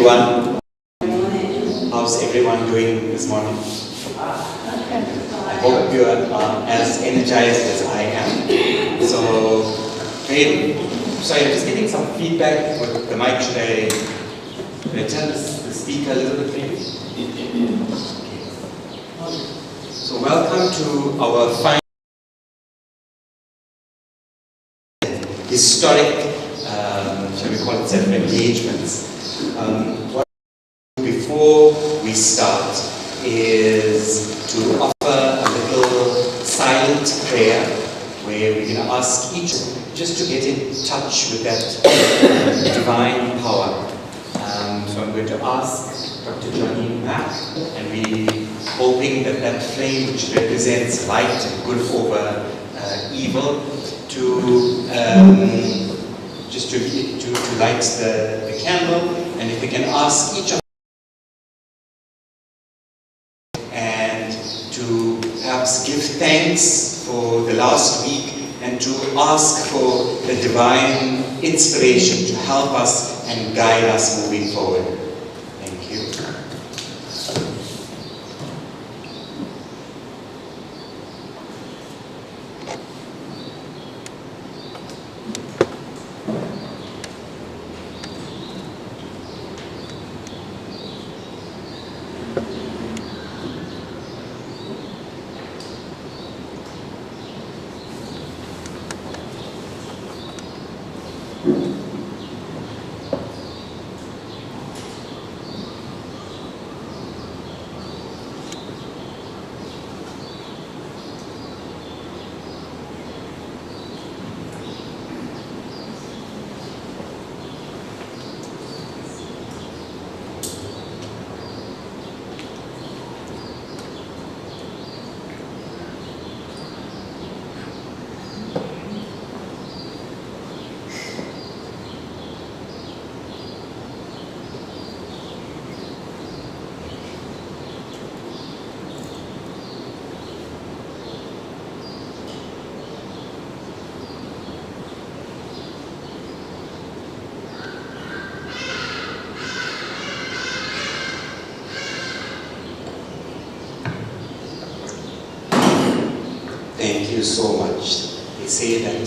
everyone. How's everyone doing this morning? I hope you are as energized as I am. So, sorry, I'm just getting some feedback with the mic. Should I tell the speaker a little bit maybe? So, welcome to our final historic, shall we call it, engagements. Before we start is to offer a little silent prayer where we're going to ask each just to get in touch with that divine power. So I'm going to ask Dr. Johnny back, and we're hoping that that flame which represents light and good over evil to just to light the candle, and if we can ask each of and to perhaps give thanks for the last week and to ask for the divine inspiration to help us and guide us moving forward. Thank you. Thank you so much. They say that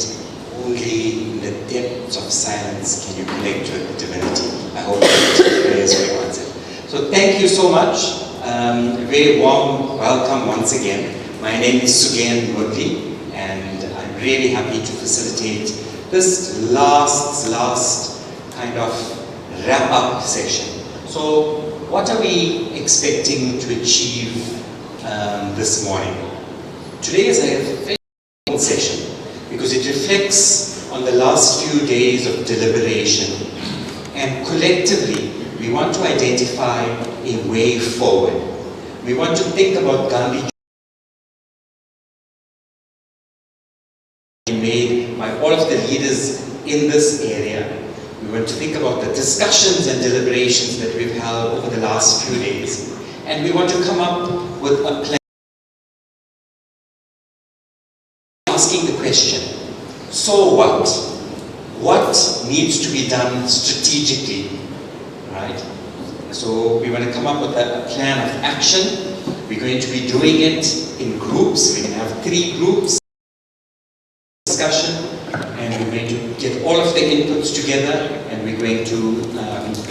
only in the depths of silence can you connect with divinity. I hope that prayers were answered. So thank you so much. A very warm welcome once again. My name is Sugen Murthy, and I'm really happy to facilitate this last kind of wrap-up session. So what are we expecting to achieve this morning? Today is a very important session because it reflects on the last few days of deliberation, and collectively we want to identify a way forward. We want to think about Gandhi made by all of the leaders in this area. We want to think about the discussions and deliberations that we've held over the last few days, and we want to come up with a plan. Asking the question, so what? What needs to be done strategically, right? So we want to come up with a plan of action. We're going to be doing it in groups. We're going to have 3 groups discussion, and we're going to get all of the inputs together, and we're going to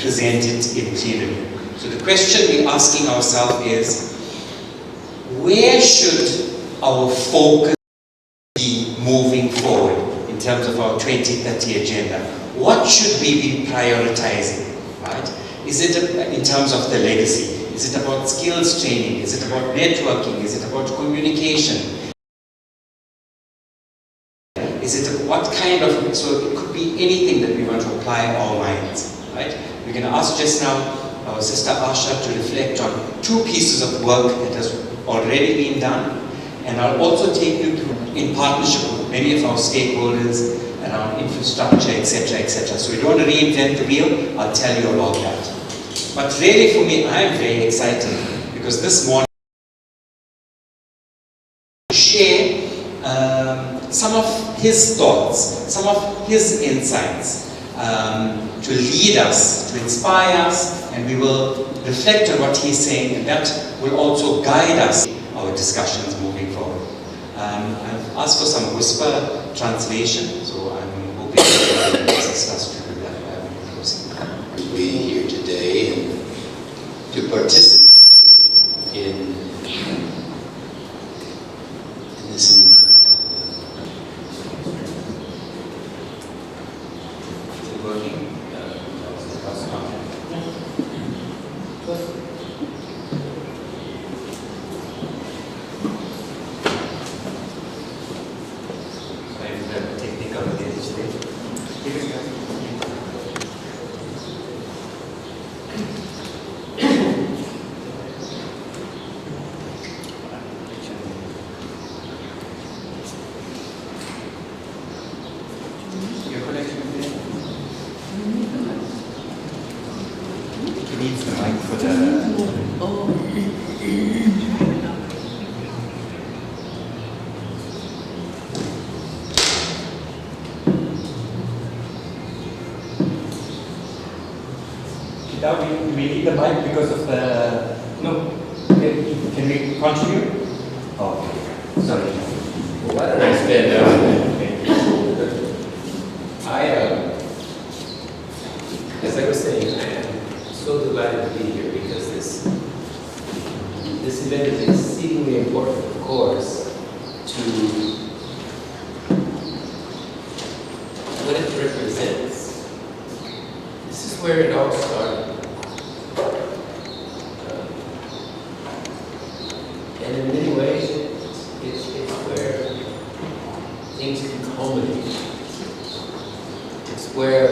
present it in plenary. So the question we're asking ourselves is, where should our focus be moving forward in terms of our 2030 agenda? What should we be prioritizing, right? Is it in terms of the legacy? Is it about skills training? Is it about networking? Is it about communication? Is it what kind of, so it could be anything that we want to apply our minds, right? We're going to ask just now our sister Asha to reflect on 2 pieces of work that has already been done, and I'll also take you through in partnership with many of our stakeholders around infrastructure, etc., etc. So we don't want to reinvent the wheel. I'll tell you about that. But really for me, I'm very excited because this morning I share some of his thoughts, some of his insights to lead us, to inspire us, and we will reflect on what he's saying, and that will also guide us our discussions moving forward. I've asked for some whisper translation, so I'm hoping that discuss to do that. We here today to participate in this. Needs the mic for the... Now we need the mic because of the... No. Can we continue? Oh, okay. Sorry. Well, why don't I stand up? As I was saying, I am so delighted to be here because this event is exceedingly important, of course, to what it represents. This is where it all started. And in many ways, it's where things can culminate. It's where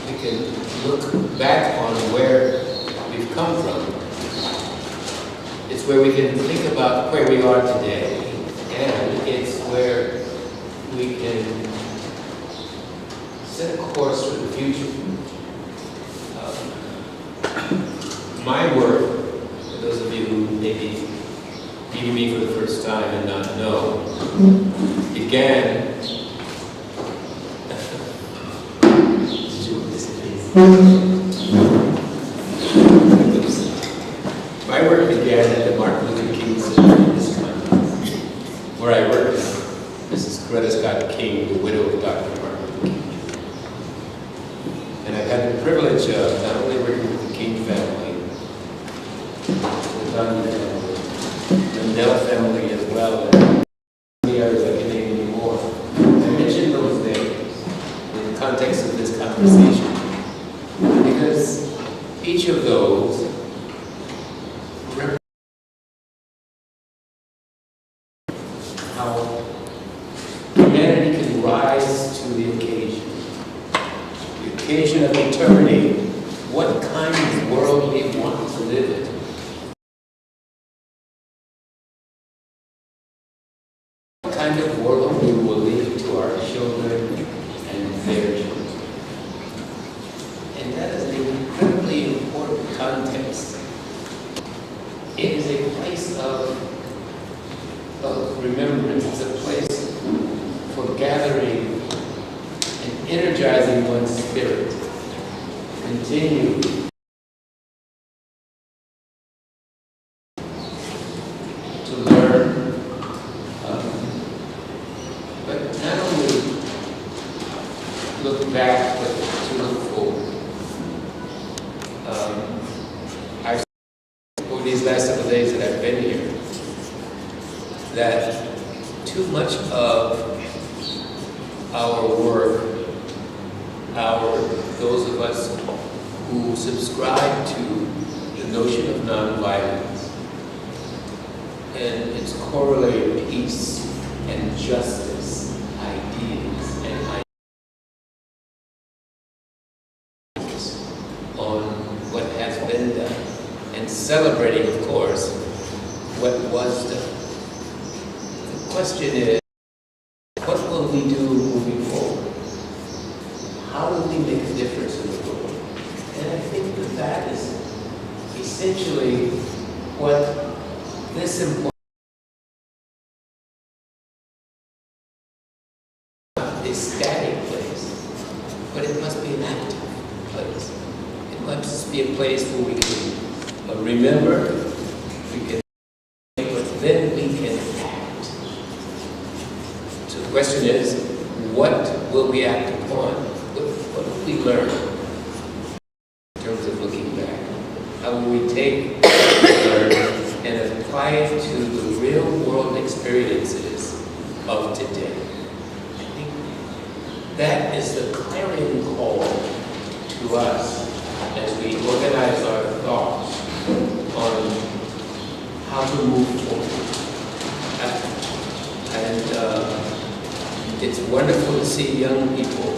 we can look back on where we've come from. It's where we can think about where we are today, and it's where we can set a course for the future. My work, for those of you who may be meeting me for the first time and not know, began my work began at the Martin Luther King Center in this country, where I worked with Mrs. Coretta Scott King, the widow of Dr. Martin Luther King. And I've had the privilege of not only working with the King family, the Gandhi family, the Mandela family as well, and the others I can name anymore. I mention those names in the context of this conversation because each of those represents how humanity can rise to the occasion of determining what kind of world we want to live in. What kind of world we will leave to our children and their children. And that is an incredibly important context. It is a place of remembrance. It's a place for gathering and energizing one's spirit. Continue to learn, but not only look back, but to look forward. I've over these last several days that I've been here, that too much of our work, those of us who subscribe to the notion of nonviolence and its correlated peace and justice ideas and ideas on what has been done, and celebrating, of course, what was done. The question is, what will we do moving forward? How will we make a difference in the world? And I think that is essentially what this important a static place, but it must be an active place. be a place where we can remember, we can, but then we can act. So the question is, what will we act upon? What will we learn in terms of looking back? How will we take what we learned and apply it to the real world experiences of today? I think that is the clarion call to us as we organize our thoughts on how to move forward. It's wonderful to see young people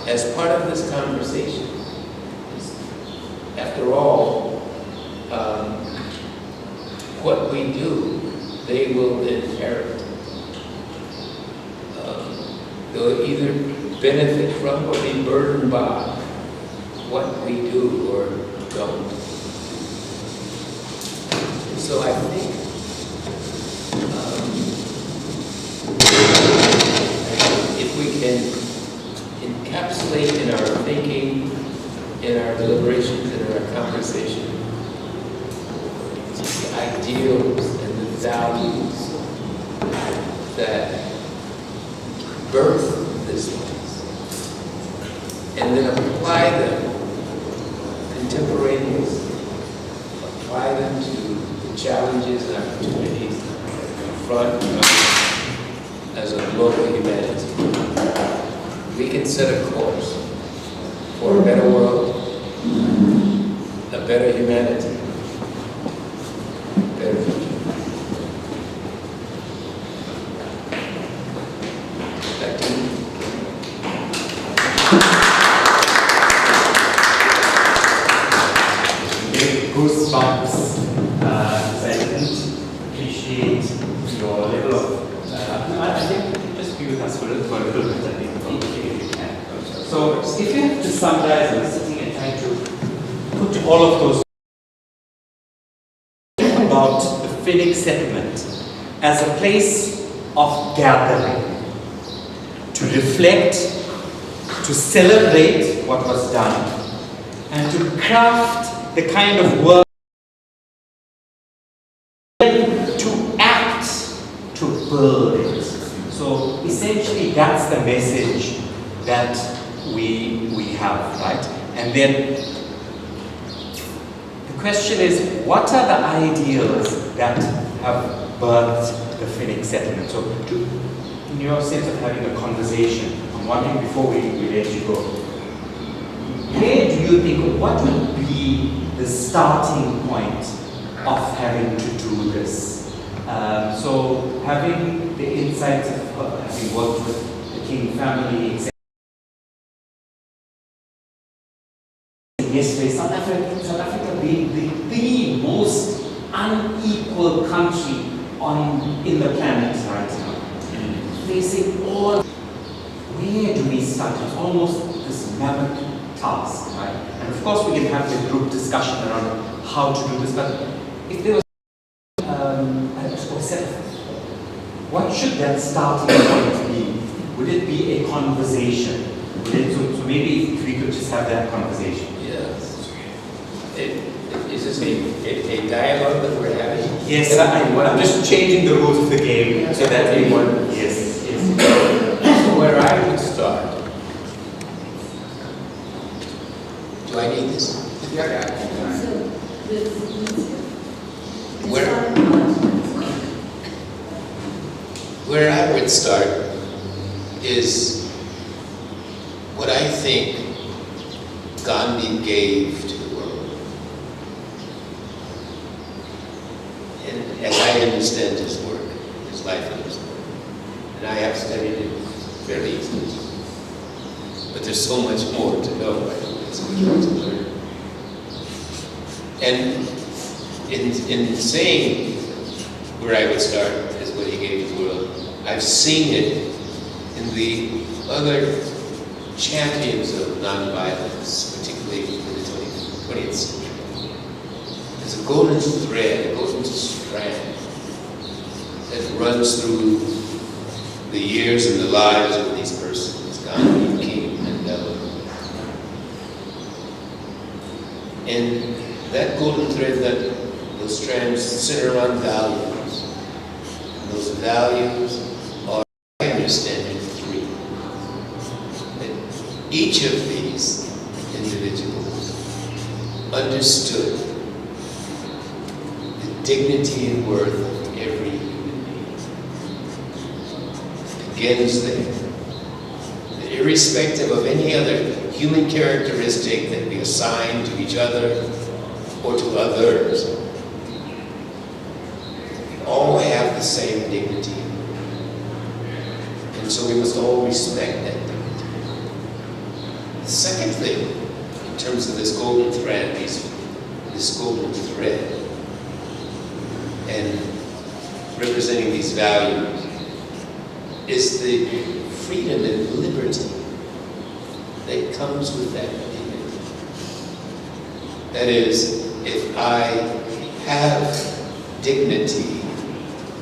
as part of this conversation. After all, what we do, they will inherit. They'll either benefit from or be burdened by what we do or don't. So I think if we can encapsulate in our thinking, in our deliberations, in our conversation, the ideals and the values that birth this place, and then apply them contemporaneously, apply them to the challenges and opportunities that confront us as a global humanity. We can set a course for a better world, a better humanity, a better future. Back to you. Goosebumps, silent, appreciate your level of, I think just be with us for a little bit, I think, if you can. So if you have to summarize, I'm sitting and trying to put all of those about the Phoenix settlement as a place of gathering, to reflect, to celebrate what was done, and to craft the kind of work, to act, to build it. So essentially that's the message that we have, right? And then the question is, what are the ideals that have birthed the Phoenix settlement? So in your sense of having a conversation, I'm wondering before we let you go, where do you think, what would be the starting point of having to do this? So having the insights of having worked with the King family, etc. Yesterday, South Africa being the most unequal country in the planet right now. Facing all, where do we start? It's almost this mammoth task, right? And of course we can have the group discussion around how to do this, but if there was a set of, what should that starting point be? Would it be a conversation? So maybe if we could just have that conversation. Yes. Is this a dialogue that we're having? Yes, I'm just changing the rules of the game so that everyone, yes. So where I would start. Do I need this? Where I would start is what I think Gandhi gave to the world. And as I understand his work, his life and his work, and I have studied it fairly extensively, but there's so much more to know. So much more to learn. And in saying where I would start is what he gave the world, I've seen it in the other champions of nonviolence, particularly in the 20th century. There's a golden thread, a golden strand that runs through the years and the lives of these persons, Gandhi, King, Mandela. And that golden thread, that those strands center around values. And those values are, I understand, three. And each of these individuals understood the dignity and worth of every human being. It begins there. That irrespective of any other human characteristic that we assign to each other or to others, we all have the same dignity. And so we must all respect that dignity. The second thing, in terms of this golden thread, this golden thread, and representing these values, is the freedom and liberty that comes with that dignity. That is, if I have dignity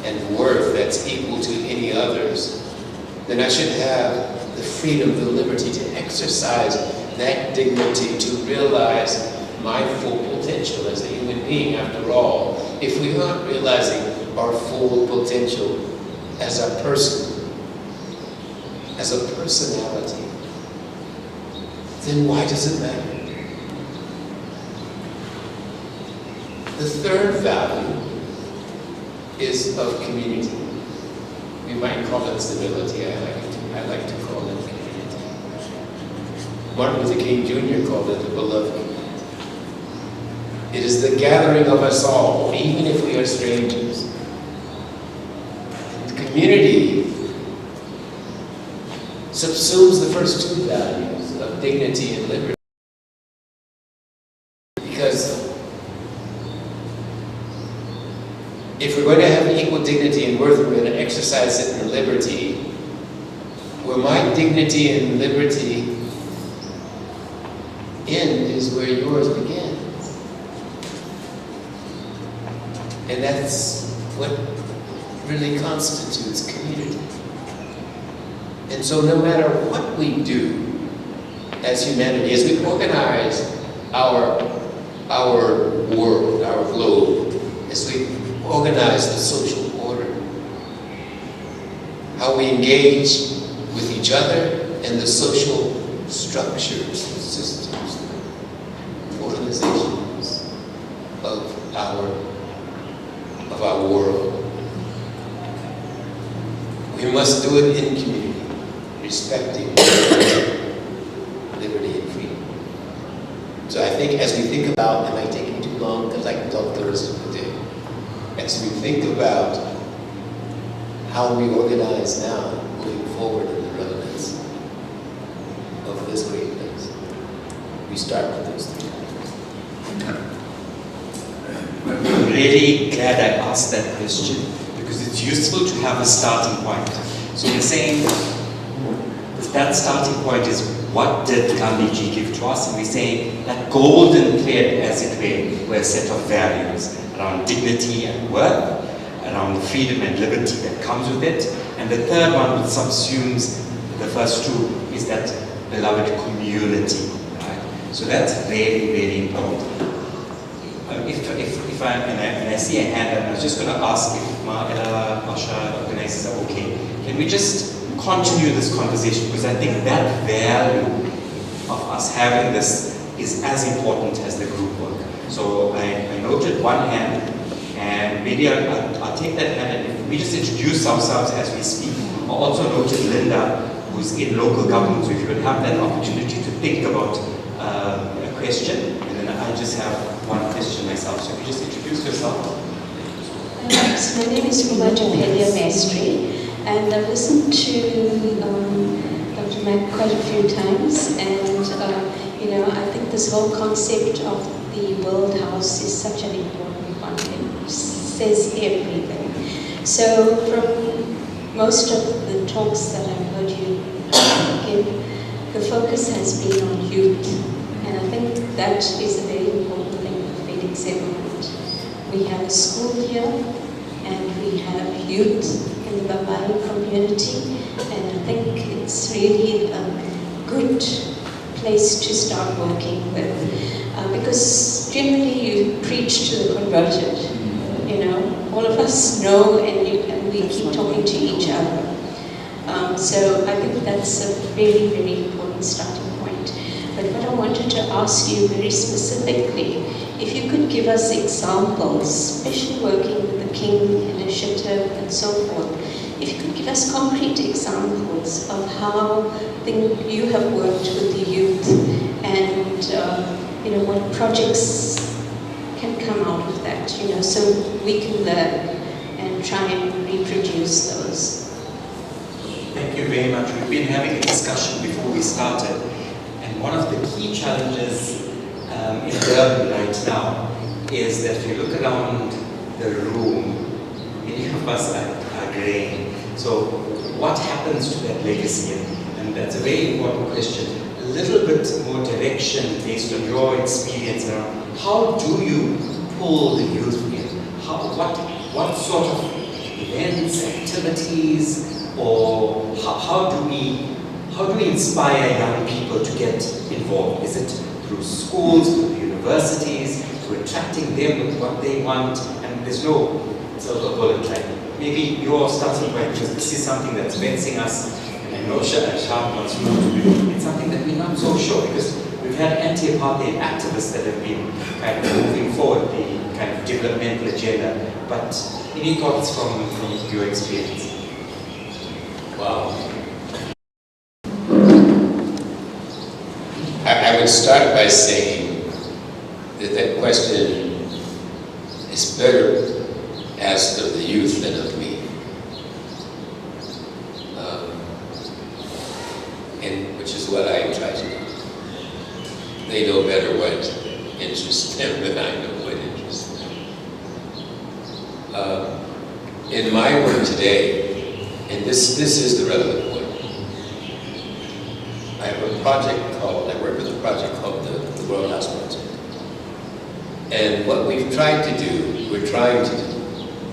and worth that's equal to any others, then I should have the freedom, the liberty to exercise that dignity, to realize my full potential as a human being. After all, if we aren't realizing our full potential as a person, as a personality, then why does it matter? The third value is of community. We might call it civility. I like to call it community. Martin Luther King Jr. called it the beloved community. It is the gathering of us all, even if we are strangers. The community subsumes the first two values of dignity and liberty. Because if we're going to have equal dignity and worth, we're going to exercise it in liberty, where my dignity and liberty end is where yours begins. And that's what really constitutes community. And so no matter what we do as humanity, as we organize our world, our globe, as we organize the social order, how we engage with each other and the social structures, systems, organizations of our world. We must do it in community, respecting liberty and freedom. So I think as we think about, am I taking too long? Because I can talk the rest of the day. As we think about how we organize now, moving forward in the relevance of this great place, we start with those three. I'm really glad I asked that question because it's useful to have a starting point. So you're saying that starting point is what did Gandhiji give to us? And we say that golden thread, as it were a set of values around dignity and worth, around freedom and liberty that comes with it. And the third one, which subsumes the first two, is that beloved community. Right? So that's really, really important. If I see a hand, and I was just going to ask if Masha organizers are okay. Can we just continue this conversation? Because I think that value of us having this is as important as the group work. So I noted one hand, and maybe I'll take that hand, and if we just introduce ourselves as we speak. I also noted Linda, who's in local government, so if you would have that opportunity to think about a question, and then I just have one question myself. So if you just introduce yourself. So my name is Uma Japelia Mestri, and I've listened to Dr. Mack quite a few times, and I think this whole concept of the World House is such an important one. It says everything. So from most of the talks that I've heard you give, the focus has been on youth, and I think that is a very important thing for Phoenix Emerald. We have a school here, and we have youth in the Bambari community, and I think it's really a good place to start working with. Because generally you preach to the converted, you know, all of us know and we keep talking to each other. So I think that's a very, very important starting point. But what I wanted to ask you very specifically, if you could give us examples, especially working with the King Initiative and so forth, if you could give us concrete examples of how you have worked with the youth and you know, what projects can come out of that, you know, so we can learn and try and reproduce those. Thank you very much. We've been having a discussion before we started, and one of the key challenges in Durban right now is that if you look around the room, many of us are greying. So what happens to that legacy? And that's a very important question. A little bit more direction based on your experience around how do you pull the youth in? What sort of events, activities, or how do we inspire young people to get involved? Is it through schools, through universities, through attracting them with what they want? And there's no silver bullet, right? Maybe your starting point, because this is something that's vexing us, and I know Sharp wants you to do. It's something that we're not so sure, because we've had anti-apartheid activists that have been kind of moving forward the kind of developmental agenda. But any thoughts from your experience? Wow. I would start by saying that question is better asked of the youth than of me. And which is what I try to do. They know better what interests them than I know what interests them. In my work today, and this is the relevant point, I work with a project called the World House Project. And what we're trying to do,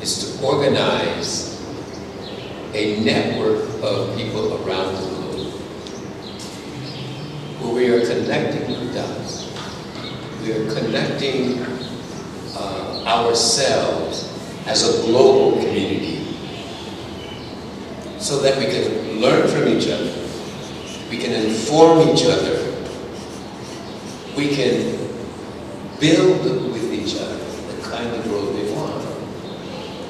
is to organize a network of people around the globe where we are connecting the dots. We are connecting ourselves as a global community so that we can learn from each other, we can inform each other, we can build with each other the kind of world we want.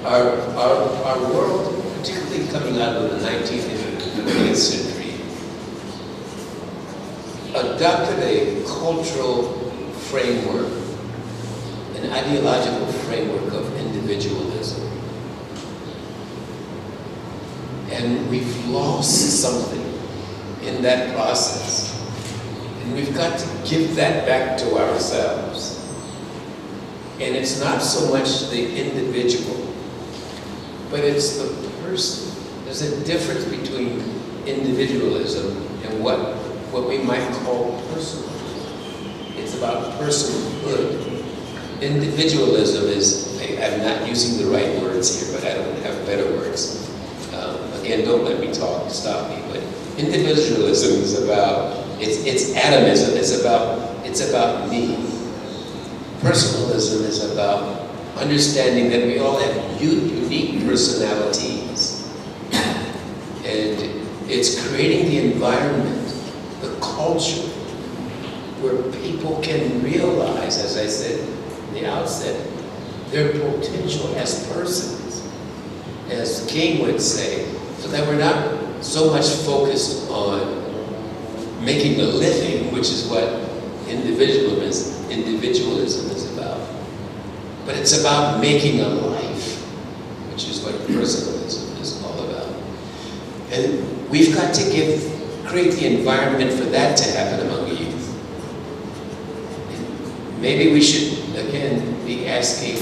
Our world, particularly coming out of the 19th and 20th century, adopted a cultural framework, an ideological framework of individualism. And we've lost something in that process. And we've got to give that back to ourselves. And it's not so much the individual, but it's the person. There's a difference between individualism and what we might call personhood. It's about personhood. Individualism is, I'm not using the right words here, but I don't have better words. Again, don't let me talk, stop me, but individualism is about, it's atomism, it's about me. Personalism is about understanding that we all have unique personalities. And it's creating the environment, the culture, where people can realize, as I said in the outset, their potential as persons, as King would say, so that we're not so much focused on making a living, which is what individualism is about. But it's about making a life, which is what personalism is all about. And we've got to create the environment for that to happen among the youth. And maybe we should, again, be asking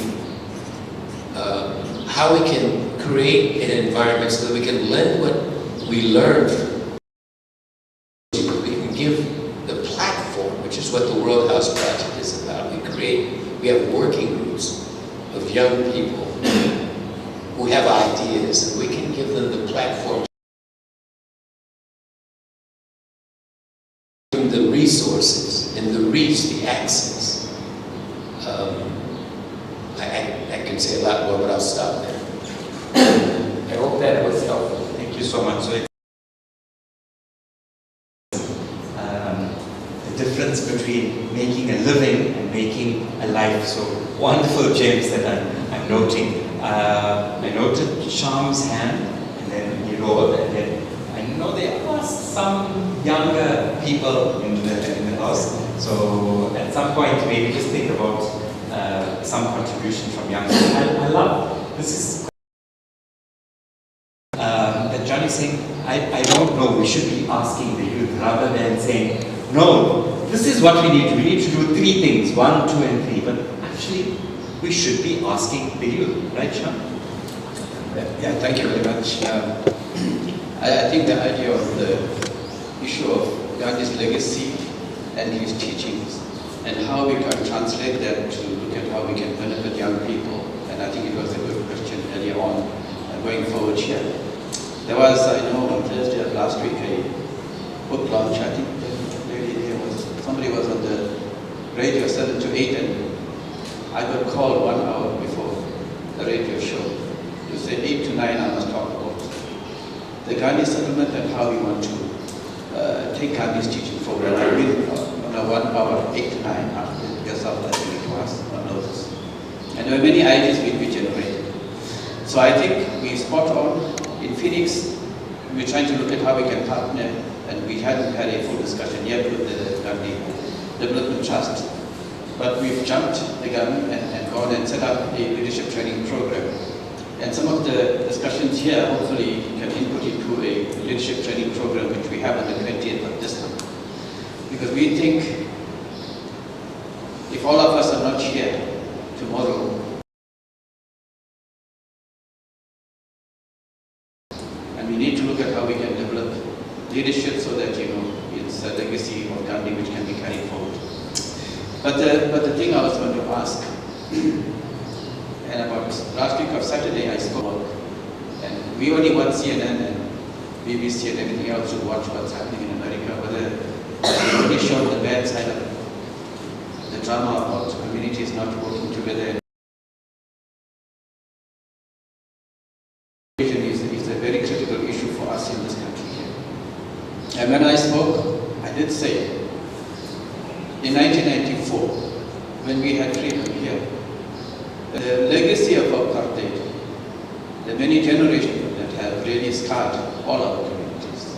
how we can create an environment so that we can lend what we learn. We can give the platform, which is what the World House Project is about. We have working groups of young people who have ideas, and we can give them the platform, the resources and the reach, the access. I can say a lot more, but I'll stop there. I hope that was helpful. Thank you so much. So the difference between making a living and making a life. So wonderful gems that I'm noting. I noted Sham's hand, and then he rolled, and then I know there are some younger people in the house. So at some point, maybe just think about some contribution from young people. I love this is. That John is saying, I don't know, we should be asking the youth rather than saying, no, this is what we need to do. We need to do 3 things, 1, 2, and 3. But actually, we should be asking the youth, right, Sean? Yeah, thank you very much. I think the idea of the issue of Gandhi's legacy and his teachings and how we can translate that to look at how we can benefit young people, and I think it was a good question earlier on going forward here. There was, I know, on Thursday of last week, a book launch. I think somebody was on the radio 7 to 8, and I got called 1 hour before the radio show to say 8 to 9 I must talk about the Gandhi settlement and how we want to take Gandhi's teaching forward. I will on a 1 hour, 8 to 9 after yourself, I think it was on notice. And there were many ideas being generated. So I think we spot on. In Phoenix, we're trying to look at how we can partner, and we hadn't had a full discussion yet with the Gandhi Development Trust. But we've jumped the gun and gone and set up a leadership training program. And some of the discussions here hopefully can input into a leadership training program which we have on the 20th of this month. Because we think if all of us are not here tomorrow, and we need to look at how we can develop leadership so that, it's a legacy of Gandhi which can be carried forward. But the thing I was going to ask, and about last week of Saturday I spoke, and we only watch CNN and BBC and everything else to watch what's happening in America, whether they only show the bad side of the drama about communities not working together. Is a very critical issue for us in this country here. And when I spoke, I did say, in 1994, when we had freedom here, the legacy of apartheid, the many generations that have really scarred all our communities,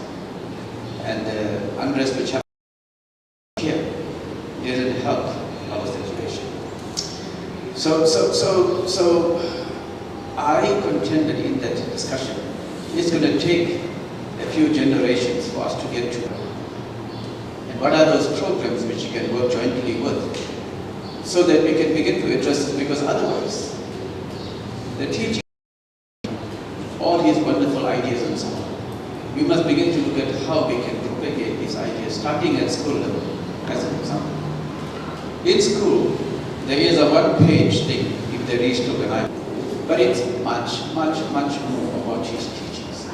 and the unrest which happened here didn't help our situation. So I contended in that discussion, it's going to take a few generations for us to get to. And what are those programs which you can work jointly with so that we can begin to address it? Because otherwise, the teaching, all his wonderful ideas and so on, we must begin to look at how we can propagate these ideas, starting at school level, as an example. In school, there is a one-page thing, if there is to organize, but it's much more about his teachings.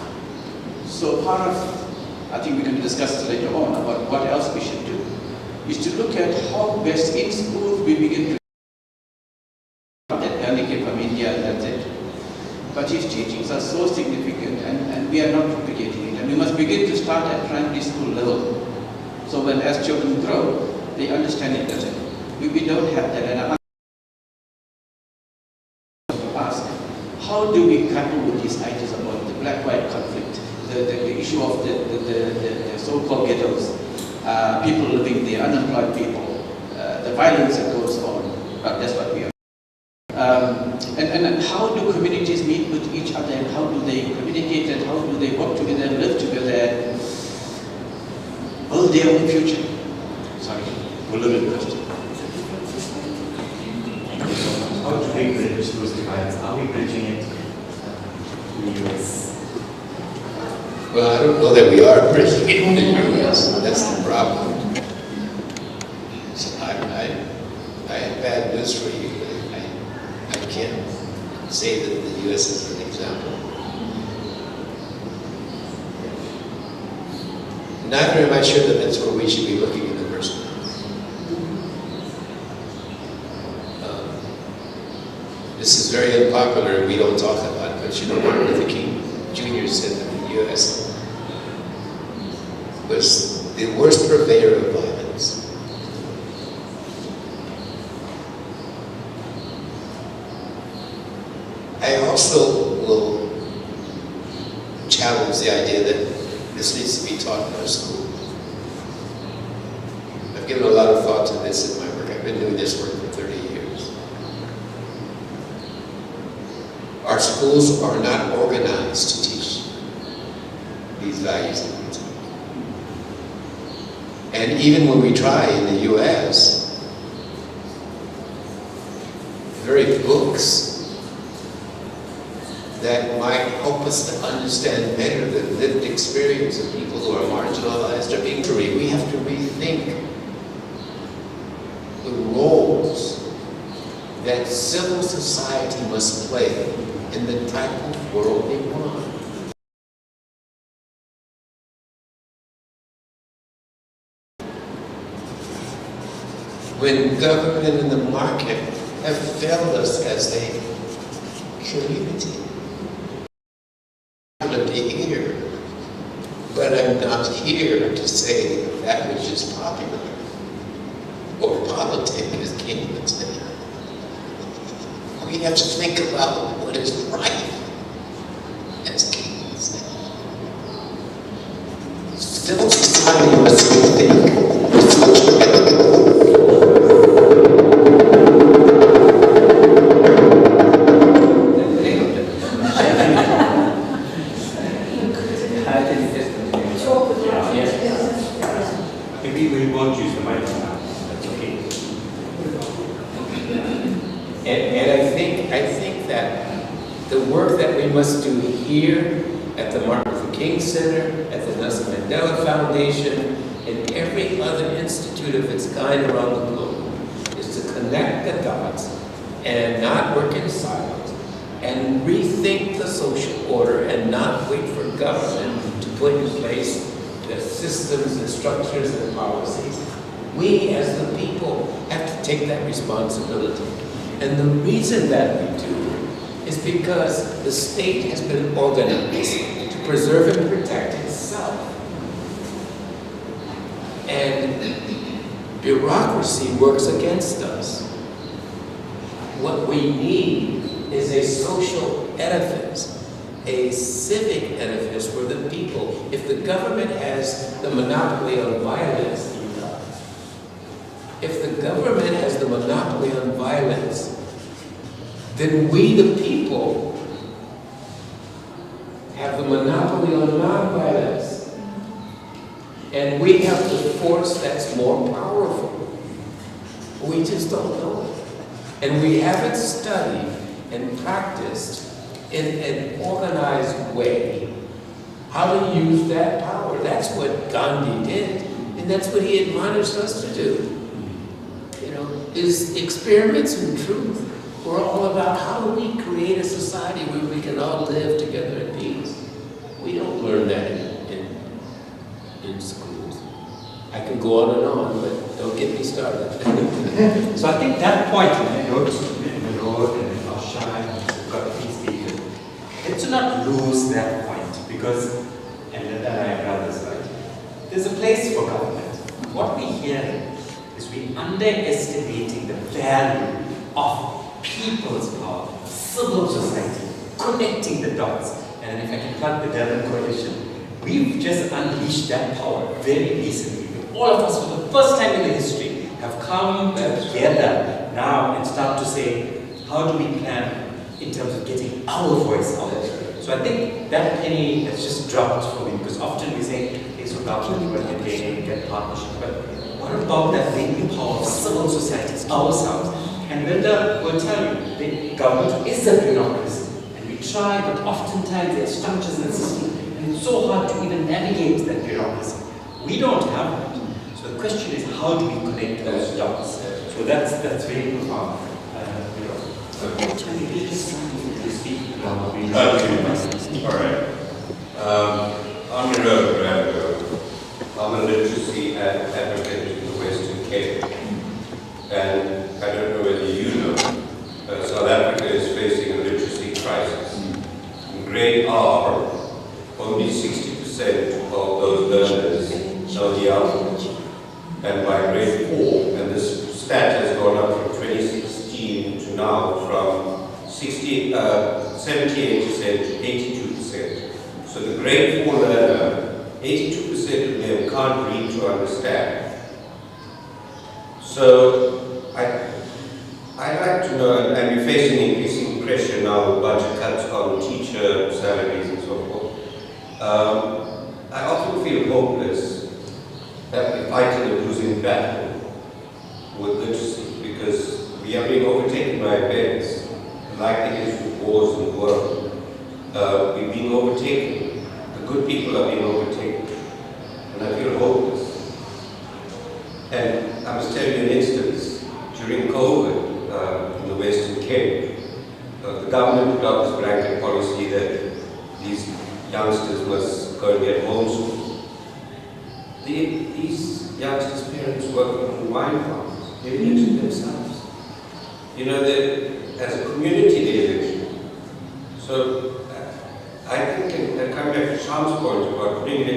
So part of, I think we can discuss this later on about what else we should do, is to look at how best in schools we begin to that Gandhi came from India and that's it. But his teachings are so significant and we are not propagating it. And we must begin to start at primary school level. So when as children grow, they understand it better. We don't have that. And I ask, how do we grapple with these ideas about the black-white conflict, the issue of the so-called ghettos, people living there, unemployed people, the violence that goes on, but that's what we are. And how do communities meet with each other, and how do they communicate, and how do they work together and live together and build their own future? Sorry, a little question. How do we bridge those divides? Are we bridging it to the US? Well, I don't know that we are bridging it in the U.S. That's the problem. So I have bad news for you. I can't say that the U.S. is an example. Not very much sure that that's where we should be looking in the first is very unpopular and we don't talk about it, but you know Martin Luther King Jr. said that the U.S. was the worst purveyor of violence. I also will challenge the idea that this needs to be taught in our schools. I've given a lot of thought to this in my work. I've been doing this work for 30 years. Our schools are not organized to teach these values that we talk. And even when we try in the U.S., the very books that might help us to understand better the lived experience of people who are marginalized or being free. We have to rethink the roles that civil society must play in the type of world we want. When government and the market have failed us as a community. I'm going to be here, but I'm not here to say that which is popular or politic, as King would say. We have to think about what is right, as King would say. Civil society must rethink the social ethics. We won't use the mic now. That's okay. And I think that the work that we must do here at the Martin Luther King Center, at the Nelson Mandela Foundation, and every other institute of its kind around the globe is to connect the dots and not work in silos and rethink the social order and not wait for government to put in place the systems and structures and policies. We as the people have to take that responsibility. And the reason that we do is because the state has been organized to preserve and protect itself. And bureaucracy works against us. What we need is a social edifice, a civic edifice where the people, if the government has the monopoly on violence, then we, the people, have the monopoly on nonviolence. And we have the force that's more powerful. We just don't know it. And we haven't studied and practiced in an organized way how to use that power. That's what Gandhi did, and that's what he admonished us to do. You know, his experiments in truth were all about how do we create a society where we can all live together in peace. We don't learn that in schools. I can go on and on, but don't get me started. So I think that point, when I wrote in the road and in Asha and got these speakers, let's not lose that point because, and then I have brothers, right? There's a place for government. What we hear is we underestimating the value of people's power, civil society, connecting the dots. And if I can plug the Durban Coalition, we've just unleashed that power very recently. All of us, for the first time in the history, have come together now and start to say, how do we plan in terms of getting our voice out there? So I think that penny has just dropped for me, because often we say, it's for government, we're going to get partnerships, but what about that latent power of civil societies, ourselves? And Linda will tell you, the government is a bureaucracy, and we try, but oftentimes there are structures in the system, and it's so hard to even navigate that bureaucracy. We don't have that. So the question is, how do we connect those dots? So that's very profound. All right. I'm Roberto Brando. I'm a literacy advocate in the Western Cape. And I don't know whether you know, South Africa is facing grade R, only 60% of those learners know the alphabet. And by grade 4, and this stat has gone up from 2016 to now from 78% to 82%. So the grade 4 learner, 82% of them can't read to understand. So I'd like to know, and we're facing increasing pressure now with budget cuts on teacher salaries and so forth. I often feel hopeless that we're fighting a losing battle with literacy because we are being overtaken by events like it is with wars in the world. We're being overtaken. The good people are being overtaken. And I feel hopeless. And I must tell you an instance. During COVID in the Western Cape, the government put out this blanket policy that these youngsters must go and get homeschooled. These youngsters' parents work on wine farms. They live it themselves. You know, as a community they live. So I think, and coming back to Sham's point about putting it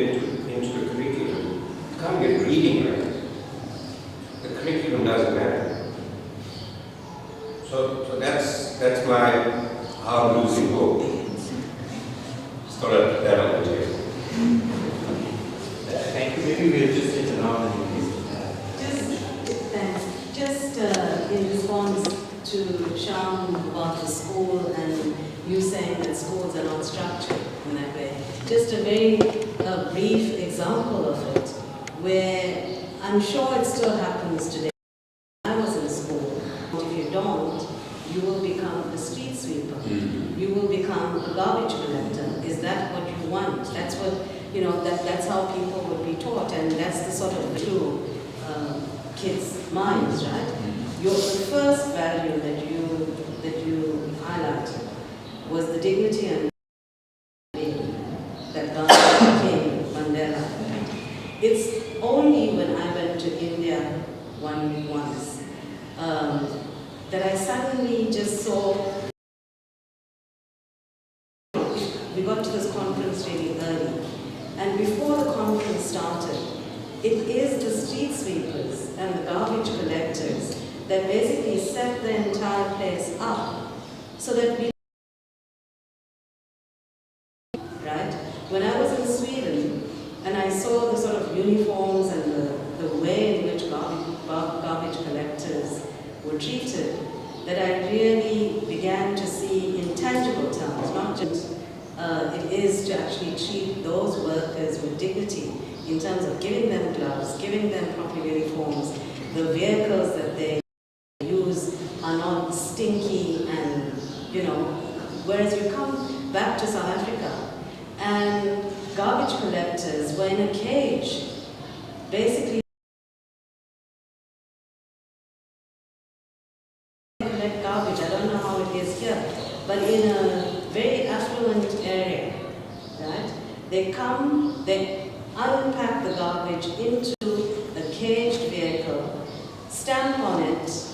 into the curriculum, you can't get reading right. The curriculum doesn't matter. So that's my how I'm losing hope. Just thought I'd put that on the table. Thank you. Maybe we'll just sit around and Just in response to Sham about the school and you saying that schools are not structured in that way, just a very brief example of it, where I'm sure it still happens today. I was in school. If you don't, you will become a street sweeper. You will become a garbage collector. Is that what you want? That's what, you know, that's how people would be taught, and that's the sort of true kids' minds, right? The first value that you highlighted was the dignity and that Gandhi became Mandela. It's only when I went to India once that I suddenly just saw. We got to this conference really early, and before the conference started, it is the street sweepers and the garbage collectors that basically set the entire place up so that we, right? When I was in Sweden and I saw the sort of uniforms and the way in which garbage collectors were treated, that I really began to see in tangible terms, not just it is to actually treat those workers with dignity in terms of giving them gloves, giving them proper uniforms, the vehicles that they use are not stinky and, you know, whereas you come back to South Africa and garbage collectors were in a cage, basically collect garbage. I don't know how it is here, but in a very affluent area, right? They come, they unpack the garbage into a caged vehicle, stamp on it,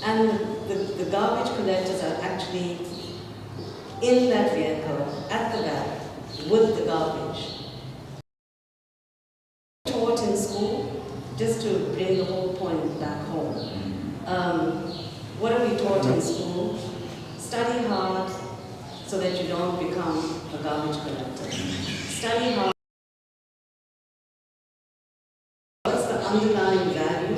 and the garbage collectors are actually in that vehicle, at the back, with the garbage. Taught in school, just to bring the whole point back home. What are we taught in school? Study hard so that you don't become a garbage collector. Study hard. What's the underlying value?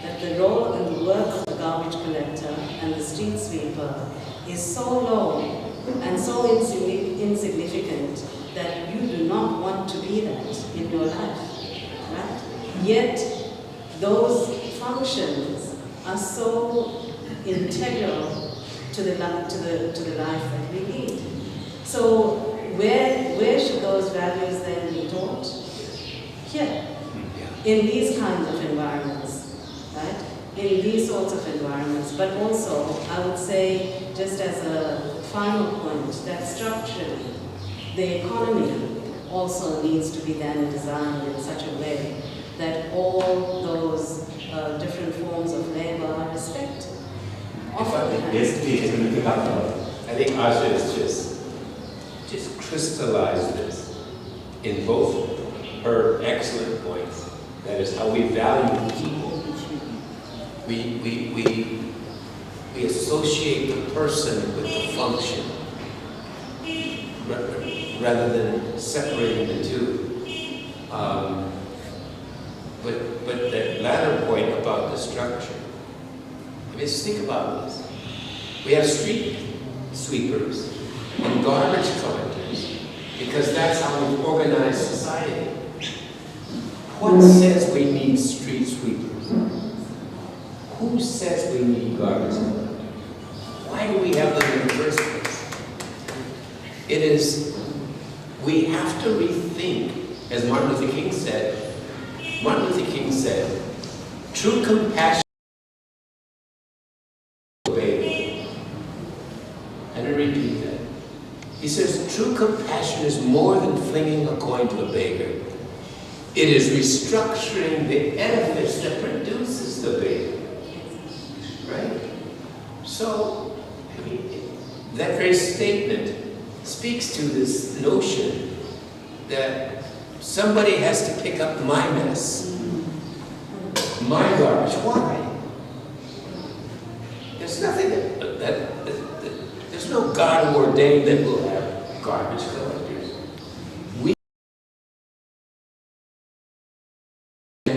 That the role and the work of the garbage collector and the street sweeper is so low and so insignificant that you do not want to be that in your life, right? Yet those functions are so integral to the life that we lead. So where should those values then be taught? Here, in these kinds of environments, right? In these sorts of environments, but also, I would say, just as a final point, that structurally, the economy also needs to be then designed in such a way that all those different forms of labor are respected. Yes, please, I think Asha is just just crystallize this in both her excellent points. That is how we value people. We associate the person with the function rather than separating the two. But that latter point about the structure, I mean, just think about this. We have street sweepers and garbage collectors because that's how we organize society. What says we need street sweepers? Who says we need garbage collectors? Why do we have them in the first place? It is, we have to rethink, as Martin Luther King said, true compassion obey. And I repeat that. He says, true compassion is more than flinging a coin to a beggar. It is restructuring the edifice that produces the beggar. Right? So, I mean, that very statement speaks to this notion that somebody has to pick up my mess, my garbage. Why? There's nothing there's no God ordained that we'll have garbage collectors.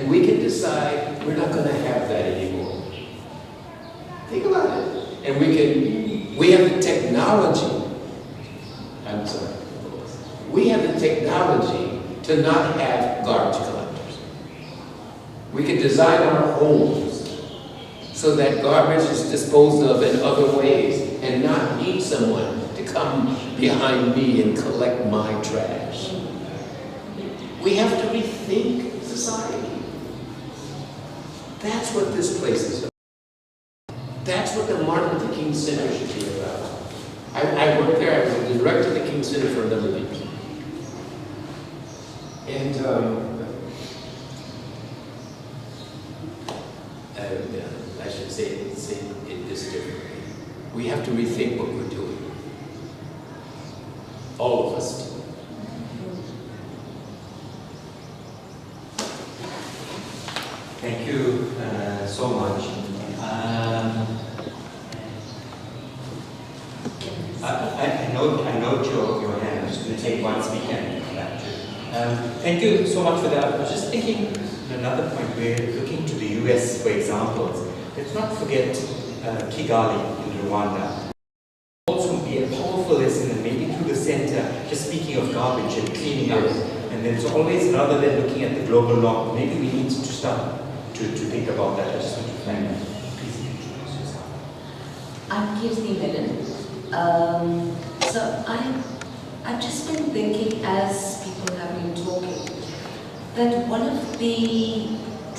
We can decide we're not going to have that anymore. Think about it. And we have the technology. I'm sorry. We have the technology to not have garbage collectors. We can design our homes so that garbage is disposed of in other ways and not need someone to come behind me and collect my trash. We have to rethink society. That's what this place is about. That's what the Martin Luther King Center should be about. I worked there, I was the director of the King Center for a number of years. And I should say it this differently. We have to rethink what we're doing. All of us do. Thank you so much. I note your hand. I'm just going to take one speaker and come back to it. Thank you so much for that. I was just thinking another point. We're looking to the US for examples. Let's not forget Kigali in Rwanda. Also be a powerful lesson, and maybe through the center, just speaking of garbage and cleaning up. And then it's always, rather than looking at the global norm, maybe we need to start to think about that. I just want to thank you. Please introduce yourself. I'm Kirti Menon. So I've just been thinking as people have been talking that one of the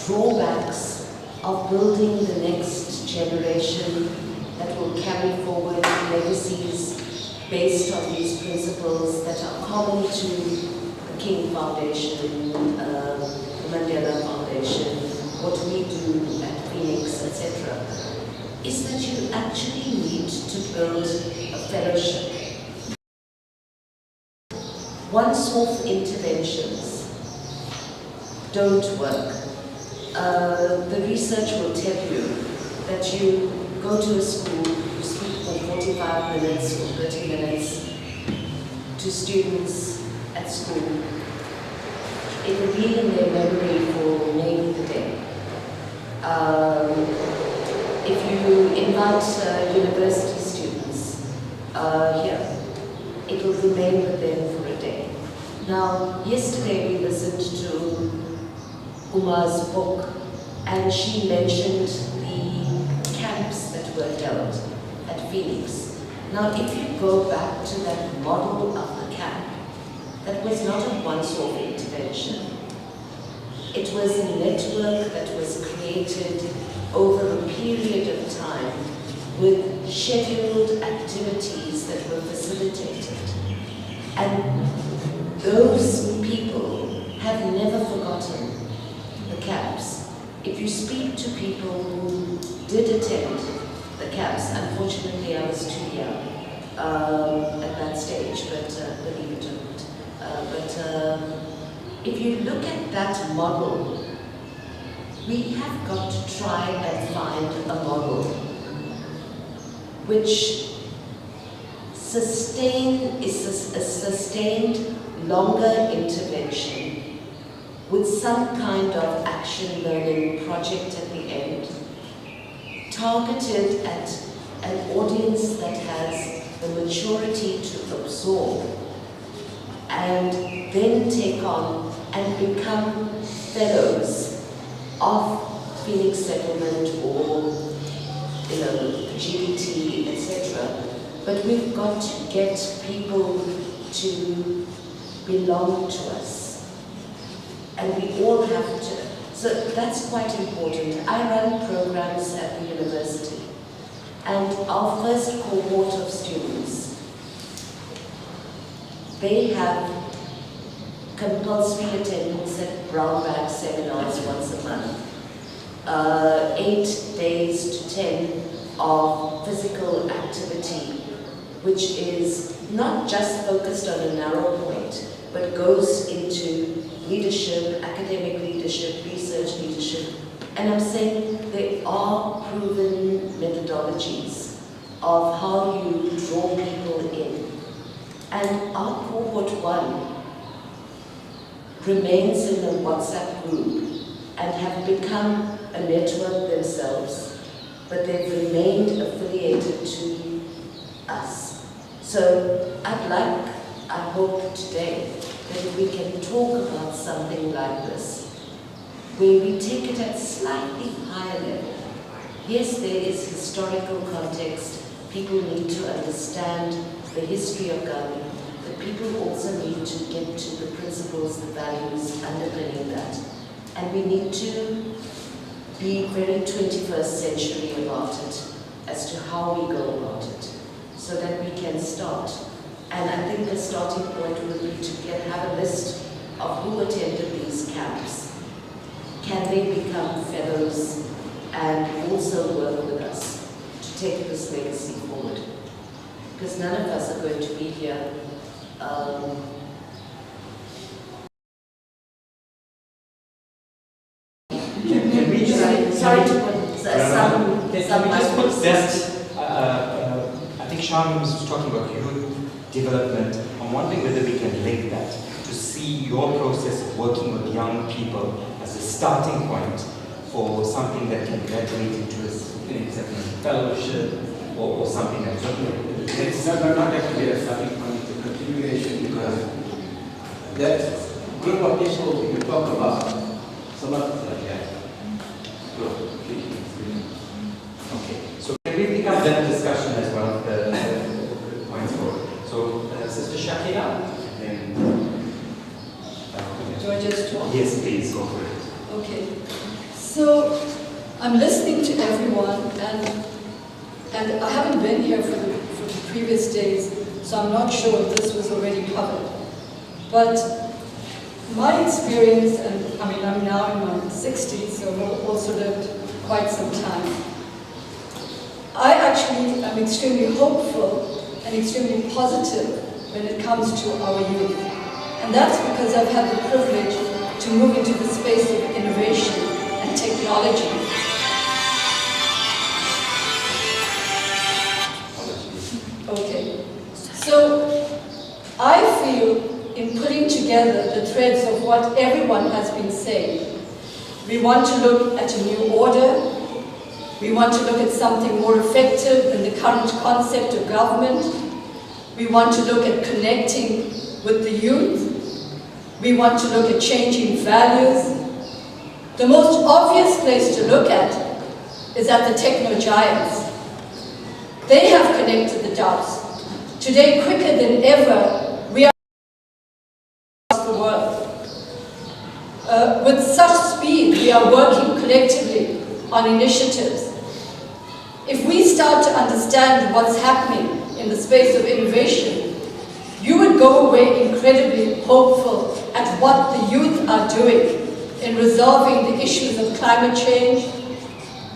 drawbacks of building the next generation that will carry forward legacies based on these principles that are common to the King Foundation, the Mandela Foundation, what we do at Phoenix, etc., is that you actually need to build a fellowship. One-off interventions don't work. The research will tell you that you go to a school, you speak for 45 minutes or 30 minutes to students at school. It will be in their memory for maybe the day. If you invite university students here, it will remain with them for a day. Now, yesterday we listened to Uma's book, and she mentioned the camps that were held at Phoenix. Now, if you go back to that model of the camp, that was not a once-off intervention. It was a network that was created over a period of time with scheduled activities that were facilitated. And those people have never forgotten the camps. If you speak to people who did attend the camps, unfortunately I was too young at that stage, but if you look at that model, we have got to try and find a model which is a sustained, longer intervention with some kind of action learning project at the end, targeted at an audience that has the maturity to absorb and then take on and become fellows of Phoenix Settlement or, GBT, etc. But we've got to get people to belong to us. And we all have to. So that's quite important. I run programs at the university. And our first cohort of students, they have compulsory attendance at brown bag seminars once a month. 8 days to 10 of physical activity, which is not just focused on a narrow point, but goes into leadership, academic leadership, research leadership. And I'm saying there are proven methodologies of how you draw people in. And our cohort 1 remains in the WhatsApp group and have become a network themselves, but they've remained affiliated to us. So I hope today that we can talk about something like this, where we take it at slightly higher level. Yes, there is historical context. People need to understand the history of Ghana, but people also need to get to the principles, the values underpinning that. And we need to be very 21st century about it, as to how we go about it, so that we can start. And I think the starting point would be to have a list of who attended these camps. Can they become fellows and also work with us to take this legacy forward? Because none of us are going to be here Can we just sorry to put Can we just put some I think Sharmi was talking about youth development. I'm wondering whether we can link that to see your process of working with young people as a starting point for something that can graduate into a fellowship or something else. It's not actually a starting point, it's a continuation, because that group of people you talk about, some of them, Okay, so can we pick up that discussion as one of the points forward? So, Sister Shakira, then. Do I just talk? Yes, please, go for it. Okay. So, I'm listening to everyone, and I haven't been here for the previous days, so I'm not sure if this was already covered. But my experience, and I mean, I'm now in my 60s, so I've also lived quite some time. I actually am extremely hopeful and extremely positive when it comes to our youth. And that's because I've had the privilege to move into the space of innovation and technology. Okay. So I feel in putting together the threads of what everyone has been saying, we want to look at a new order. We want to look at something more effective than the current concept of government. We want to look at connecting with the youth. We want to look at changing values. The most obvious place to look at is at the techno giants. They have connected the dots. Today, quicker than ever, we are across the world. With such speed, we are working collectively on initiatives. If we start to understand what's happening in the space of innovation, you would go away incredibly hopeful at what the youth are doing in resolving the issues of climate change,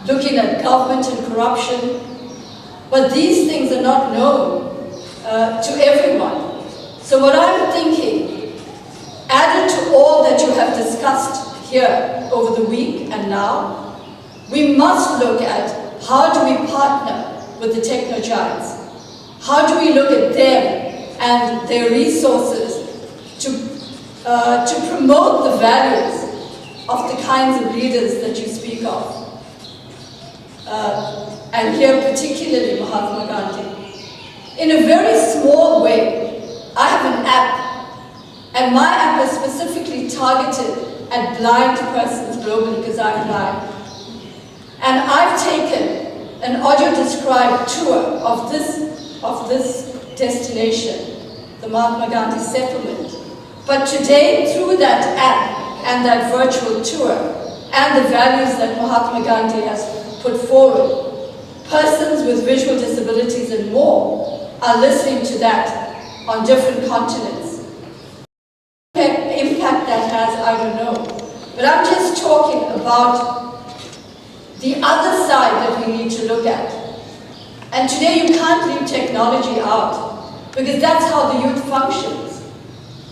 looking at government and corruption. But these things are not known to everyone. So what I'm thinking, added to all that you have discussed here over the week and now, we must look at how do we partner with the techno giants? How do we look at them and their resources to promote the values of the kinds of leaders that you speak of? And here particularly Mahatma Gandhi. In a very small way, I have an app, and my app is specifically targeted at blind persons globally because I'm blind. And I've taken an audio-described tour of this destination, the Mahatma Gandhi settlement. But today, through that app and that virtual tour and the values that Mahatma Gandhi has put forward, persons with visual disabilities and more are listening to that on different continents. What impact that has, I don't know. But I'm just talking about the other side that we need to look at. And today you can't leave technology out, because that's how the youth functions.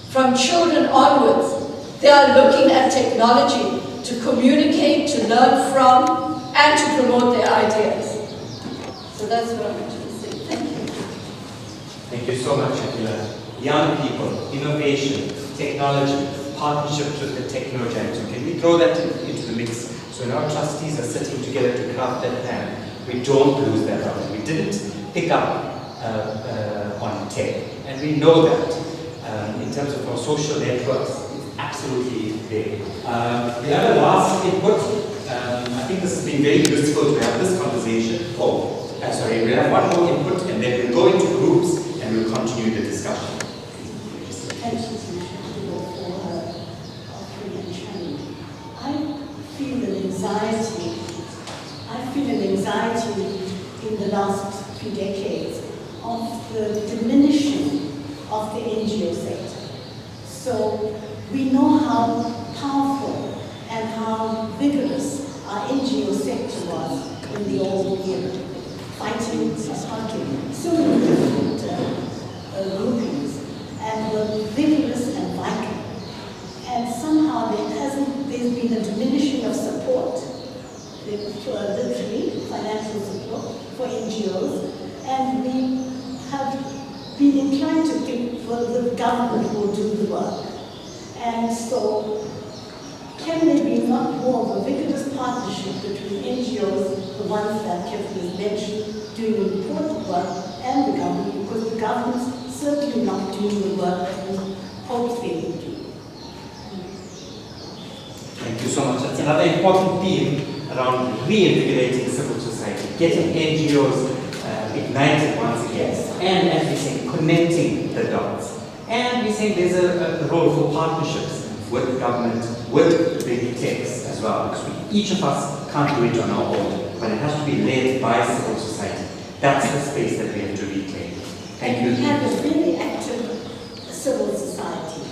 From children onwards, they are looking at technology to communicate, to learn from, and to promote their ideas. So that's what I'm going to say. Thank you. Thank you so much, Akila. Young people, innovation, technology, partnerships with the techno giants. So can we throw that into the mix? So when our trustees are sitting together to craft that plan, we don't lose that out. We didn't pick up on tech, and we know that in terms of our social networks, it's absolutely there. The other last input. I think this has been very useful to have this conversation. Sorry, we'll have one more input and then we'll go into groups and we'll continue the discussion. Thank you so much for offering and sharing. I feel an anxiety in the last few decades of the diminishing of the NGO sector. So we know how powerful and how vigorous our NGO sector was in the old era, fighting so many different groupings, and were vigorous and vital. And somehow there's been a diminishing of support, literally financial support for NGOs, and we have been inclined to think, well, the government will do the work. And so, can there be not more of a vigorous partnership between NGOs, the ones that Kevin has mentioned, doing important work, and the government, because the government's certainly not doing the work that we hope they would do. Thank you so much. That's another important theme around reinvigorating civil society, getting NGOs ignited once again, and as we say, connecting the dots. And we say there's a role for partnerships with government, with big techs as well, because each of us can't do it on our own, but it has to be led by civil society. That's the space that we have to reclaim. Thank you. We have a really active civil society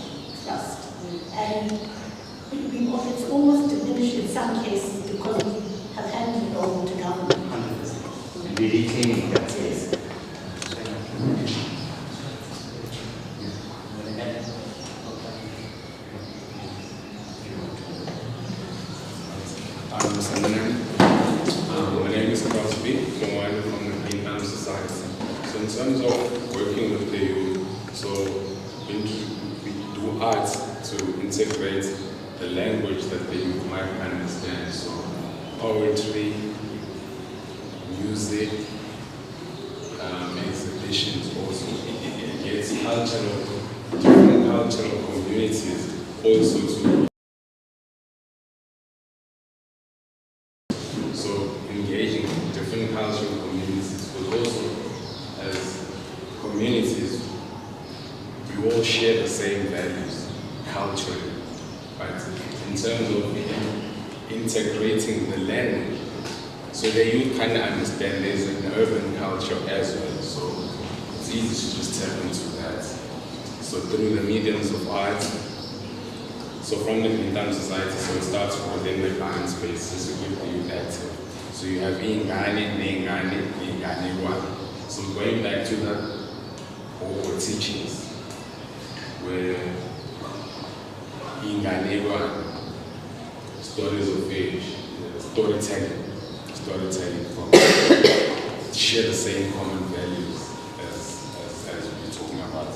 trust, and it's almost diminished in some cases because we have handed it over to government. 100%. And we're reclaiming that space. My name is Crosby, from the Green Time Society. So in terms of working with the youth, so we do art to integrate the language that the youth might understand. So poetry, music, exhibitions also. It gets different cultural communities also to engaging different cultural communities, but also as communities, we all share the same values culturally, but in terms of integrating the language, so that you kind of understand there's an urban culture as well, so it's easy to just tap into that. So through the mediums of art, so from the Green Time Society, so it starts within the garden space, just to keep the youth active. So you have Ingane, Nengane, Ingane One. So going back to the old teachings, where inganekwane, stories of age, storytelling from share the same common values as we're talking about.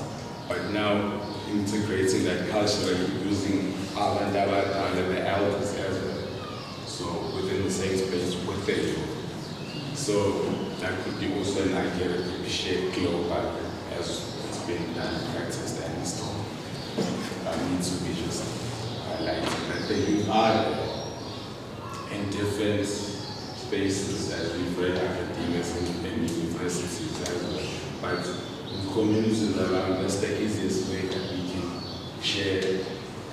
But now integrating that culturally, using abantu abadala, the elders as well. So within the same space with the youth. So that could be also an idea that could be shared globally as it's being done, practiced, and installed. Need to be just highlighted that the youth are in different spaces, as we've read, academics and universities as well. But in communities around us, the easiest way that we can share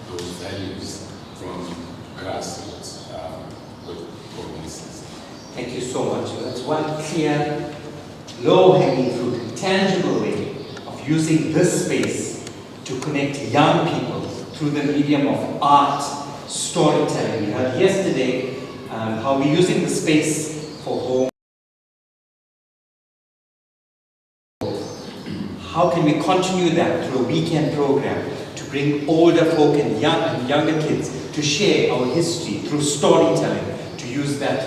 those values from grassroots with communities. Thank you so much. That's one clear, low-hanging fruit, tangible way of using this space to connect young people through the medium of art, storytelling. We heard yesterday how we're using the space for home. How can we continue that through a weekend program to bring older folk and younger kids to share our history through storytelling, to use that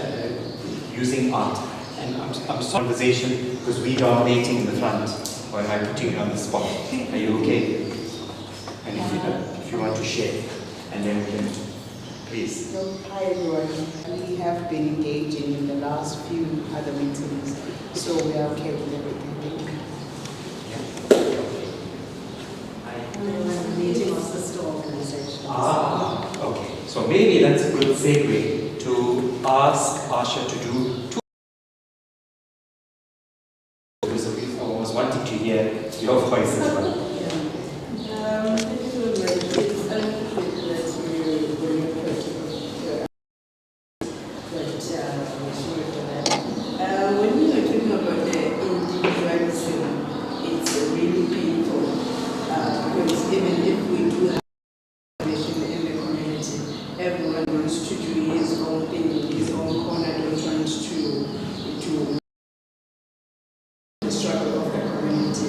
using art. And I'm sorry, conversation, because we dominating in the front, or am I putting you on the spot? Are you okay? And if you want to share, and then we can, please. So, hi everyone. We have been engaging in the last few other meetings, so we are okay with everything. Meeting of sister organizations. Okay. So maybe that's a good segue to ask Asha to do two. I was wanting to hear your voice as well. When we are talking about the individualism, it's really painful because even if we do have in the community, everyone wants to do his own thing in his own corner, don't want to the struggle of the community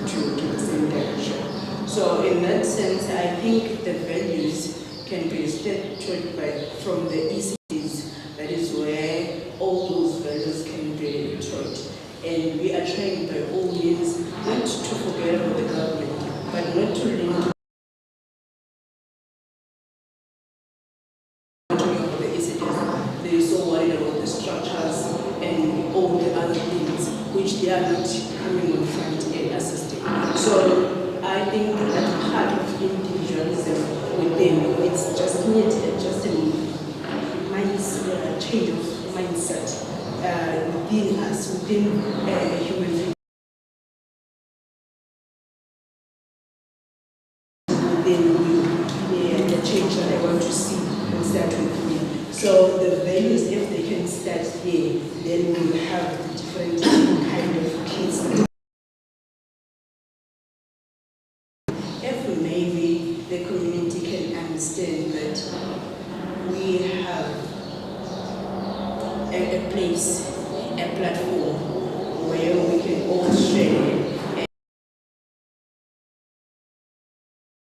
to the same direction. So in that sense, I think the values can be structured from the ECDs. That is where all those values can be taught. And we are trying by all means not to forget about the government, but not to link the ECDs. They are so worried about the structures and all the other things which they are not coming on front and assisting. So I think that part of individualism with them, it's just needed, just a change of mindset within us, within a human being. Within the change that I want to see will start with me. So the values, if they can start here, then we will have the different kind of kids. If maybe the community can understand that we have a place, a platform where we can all share.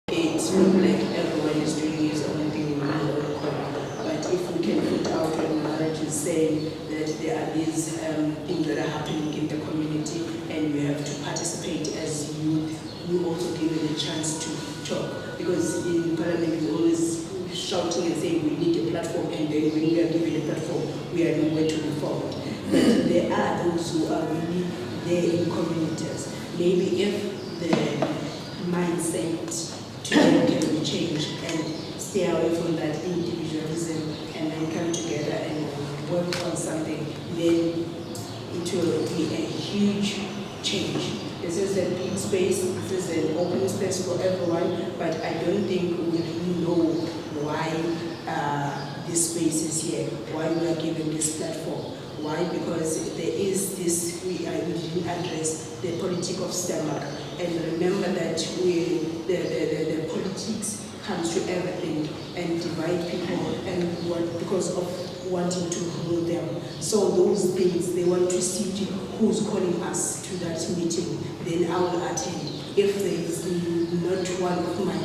It's not like everyone is doing his own thing in his own corner. But if we can put out a narrative saying that there are these things that are happening in the community and we have to participate as youth, we also given a chance to talk. Because in Parliament we always shouting and saying we need a platform, and then when we are given a platform, we are nowhere to be found. But there are those who are really there in communities. Maybe if the mindset to them can be changed and stay away from that individualism and then come together and work on something, then it will be a huge change. This is a big space, this is an open space for everyone, but I don't think we really know why this space is here, why we are given this platform. Why? Because there is this, we didn't address the politics of stomach. And remember that the politics comes to everything and divide people and because of wanting to rule them. So those things, they want to see who's calling us to that meeting, then I will attend. If there is not one of my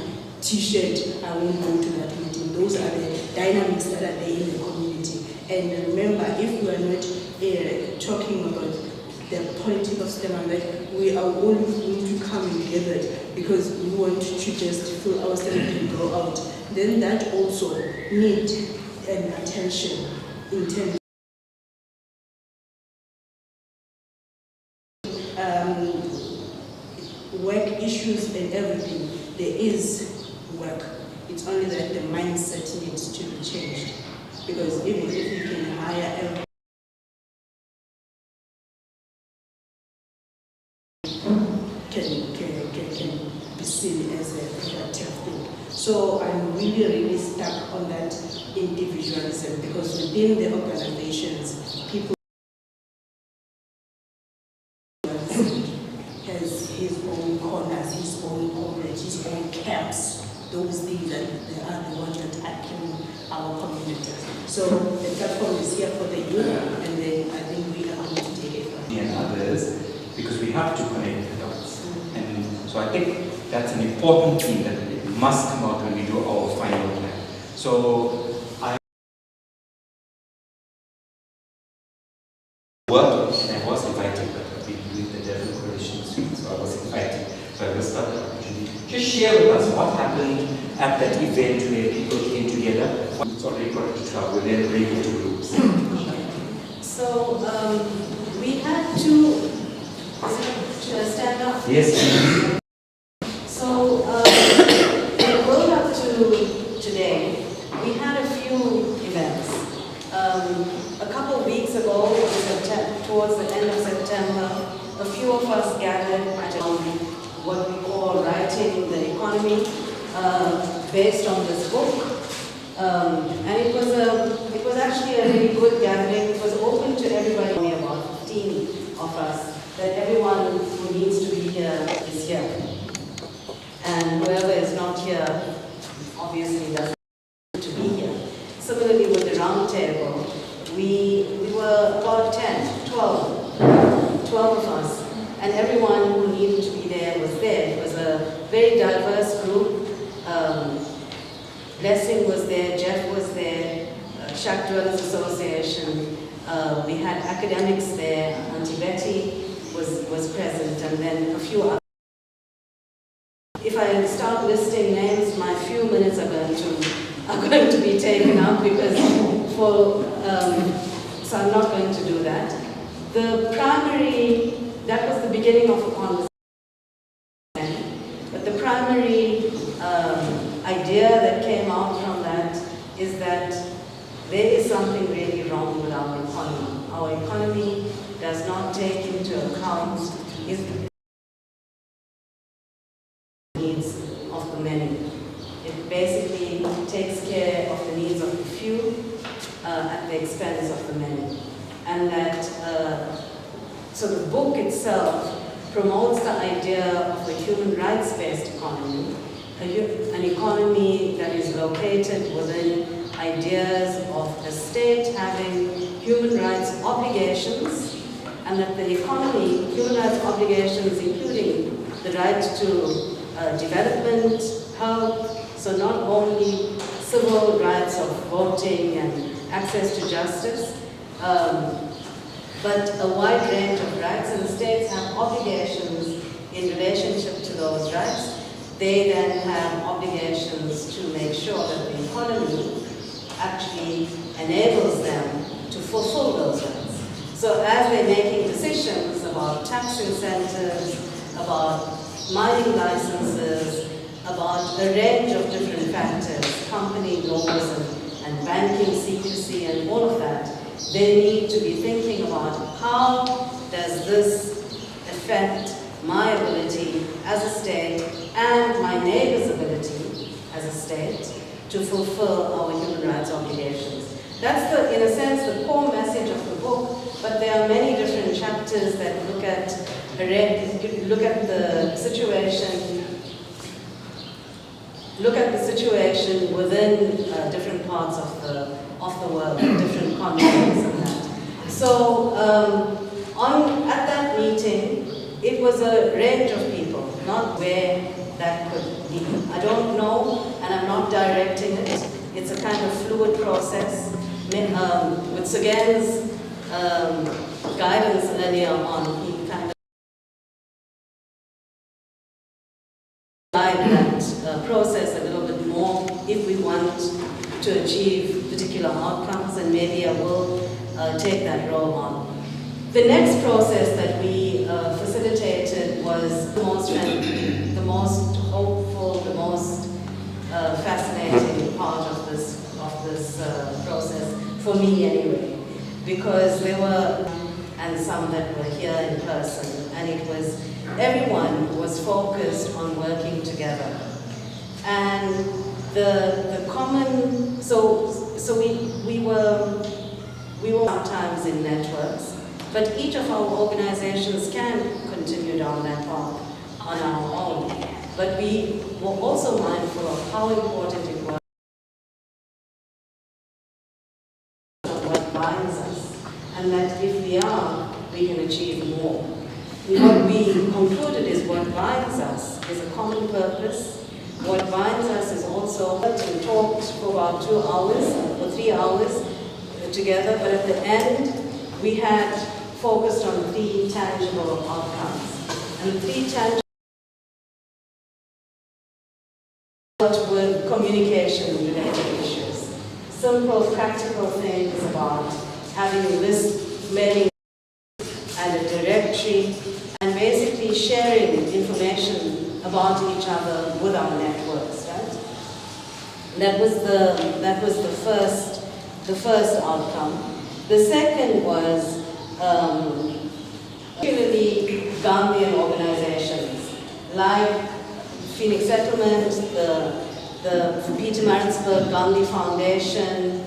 T-shirt, I won't go to that meeting. Those are the dynamics that are there in the community. And remember, if we are not talking about the politics of STEM, and that we are all going to come together because we want to just fill ourselves and go out, then that also needs an attention in terms work issues and everything. There is work. It's only that the mindset needs to be changed. Because even if you can hire everyone, can be seen as a productive thing. So I'm really stuck on that individualism, because within the organizations, people has his own corners, his own coverage, his own camps. Those things that they are the ones that are killing our communities. So the platform is here for the youth, and then I think we are going to take it from and others, because we have to connect the dots. And so I think that's an important thing that it must come out when we do our final plan. So I worked, and I was invited, but I've been doing the Devon Coalition Suite, so I was invited. So I was got the opportunity. Just share with us what happened at that event where people came together. It's already got into trouble, then break into groups. So we had to stand up. Yes. So in the build up to today, we had a few events. A couple of weeks ago, towards the end of September, a few of us gathered at what we call Writing the Economy, based on this book. And it was actually a really good gathering. It was open to everybody, only about 15 of us, that everyone who needs to be here is here. And whoever is not here, obviously doesn't need to be here. Similarly with the round table, we were about 12 of us, and everyone who needed to be there was there. It was a very diverse group. Blessing was there, Jeff was there, Shack Dwellers Association, we had academics there, Auntie Betty was present, and then a few others. If I start listing names, my few minutes are going to be taken up, because so I'm not going to do that. That was the beginning of a conversation, but the primary idea that came out from that is that there is something really wrong with our economy. Our economy does not take into account the needs of the many. It basically takes care of the needs of the few at the expense of the many. And that, so the book itself promotes the idea of a human rights-based economy, an economy that is located within ideas of the state having human rights obligations, and that the economy, human rights obligations including the right to development, health, so not only civil rights of voting and access to justice, but a wide range of rights, and the states have obligations in relationship to those rights. They then have obligations to make sure that the economy actually enables them to fulfill those rights. So as they're making decisions about tax incentives, about mining licenses, about a range of different factors, company laws and banking secrecy and all of that, they need to be thinking about how does this affect my ability as a state and my neighbor's ability as a state to fulfill our human rights obligations. That's in a sense, the core message of the book, but there are many different chapters that look at the situation within different parts of the world, different continents and that. So at that meeting, it was a range of people, not where that could I don't know, and I'm not directing it. It's a kind of fluid process. With Sugen's guidance earlier on, he kind of guide that process a little bit more if we want to achieve particular outcomes, and maybe I will take that role on. The next process that we facilitated was the most hopeful, the most fascinating part of this process, for me anyway, because there were, and some that were here in person, and it was, everyone was focused on working together. And the common, so we were sometimes in networks, but each of our organizations can continue down that path on our own. But we were also mindful of how important it was what binds us, and that if we are, we can achieve more. What we concluded is what binds us is a common purpose. What binds us is also to talk for about 2 hours or 3 hours together, but at the end we had focused on 3 tangible outcomes. And the 3 tangible were communication-related issues. Simple, practical things about having a list, mailing, and a directory, and basically sharing information about each other with our networks, right? That was the first outcome. The second was particularly Ghanaian organizations like Phoenix Settlement, the Pietermaritzburg Gandhi Foundation,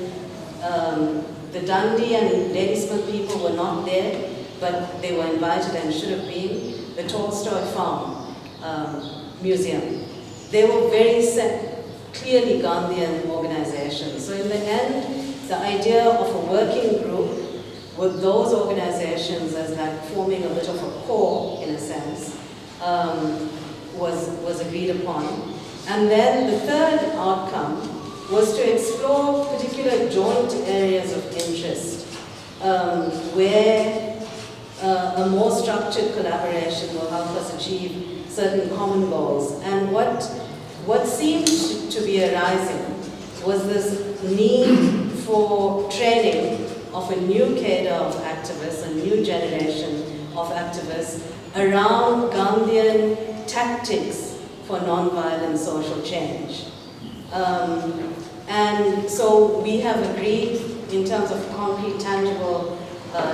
the Dundee and Ladysmith people were not there, but they were invited and should have been. The Tolstoy Farm Museum. They were very clearly Gandhian organizations. So in the end, the idea of a working group with those organizations as like forming a bit of a core, in a sense, was agreed upon. And then the third outcome was to explore particular joint areas of interest where a more structured collaboration will help us achieve certain common goals. And what seemed to be arising was this need for training of a new cadre of activists, a new generation of activists around Gandhian tactics for non-violent social change. And so we have agreed in terms of concrete, tangible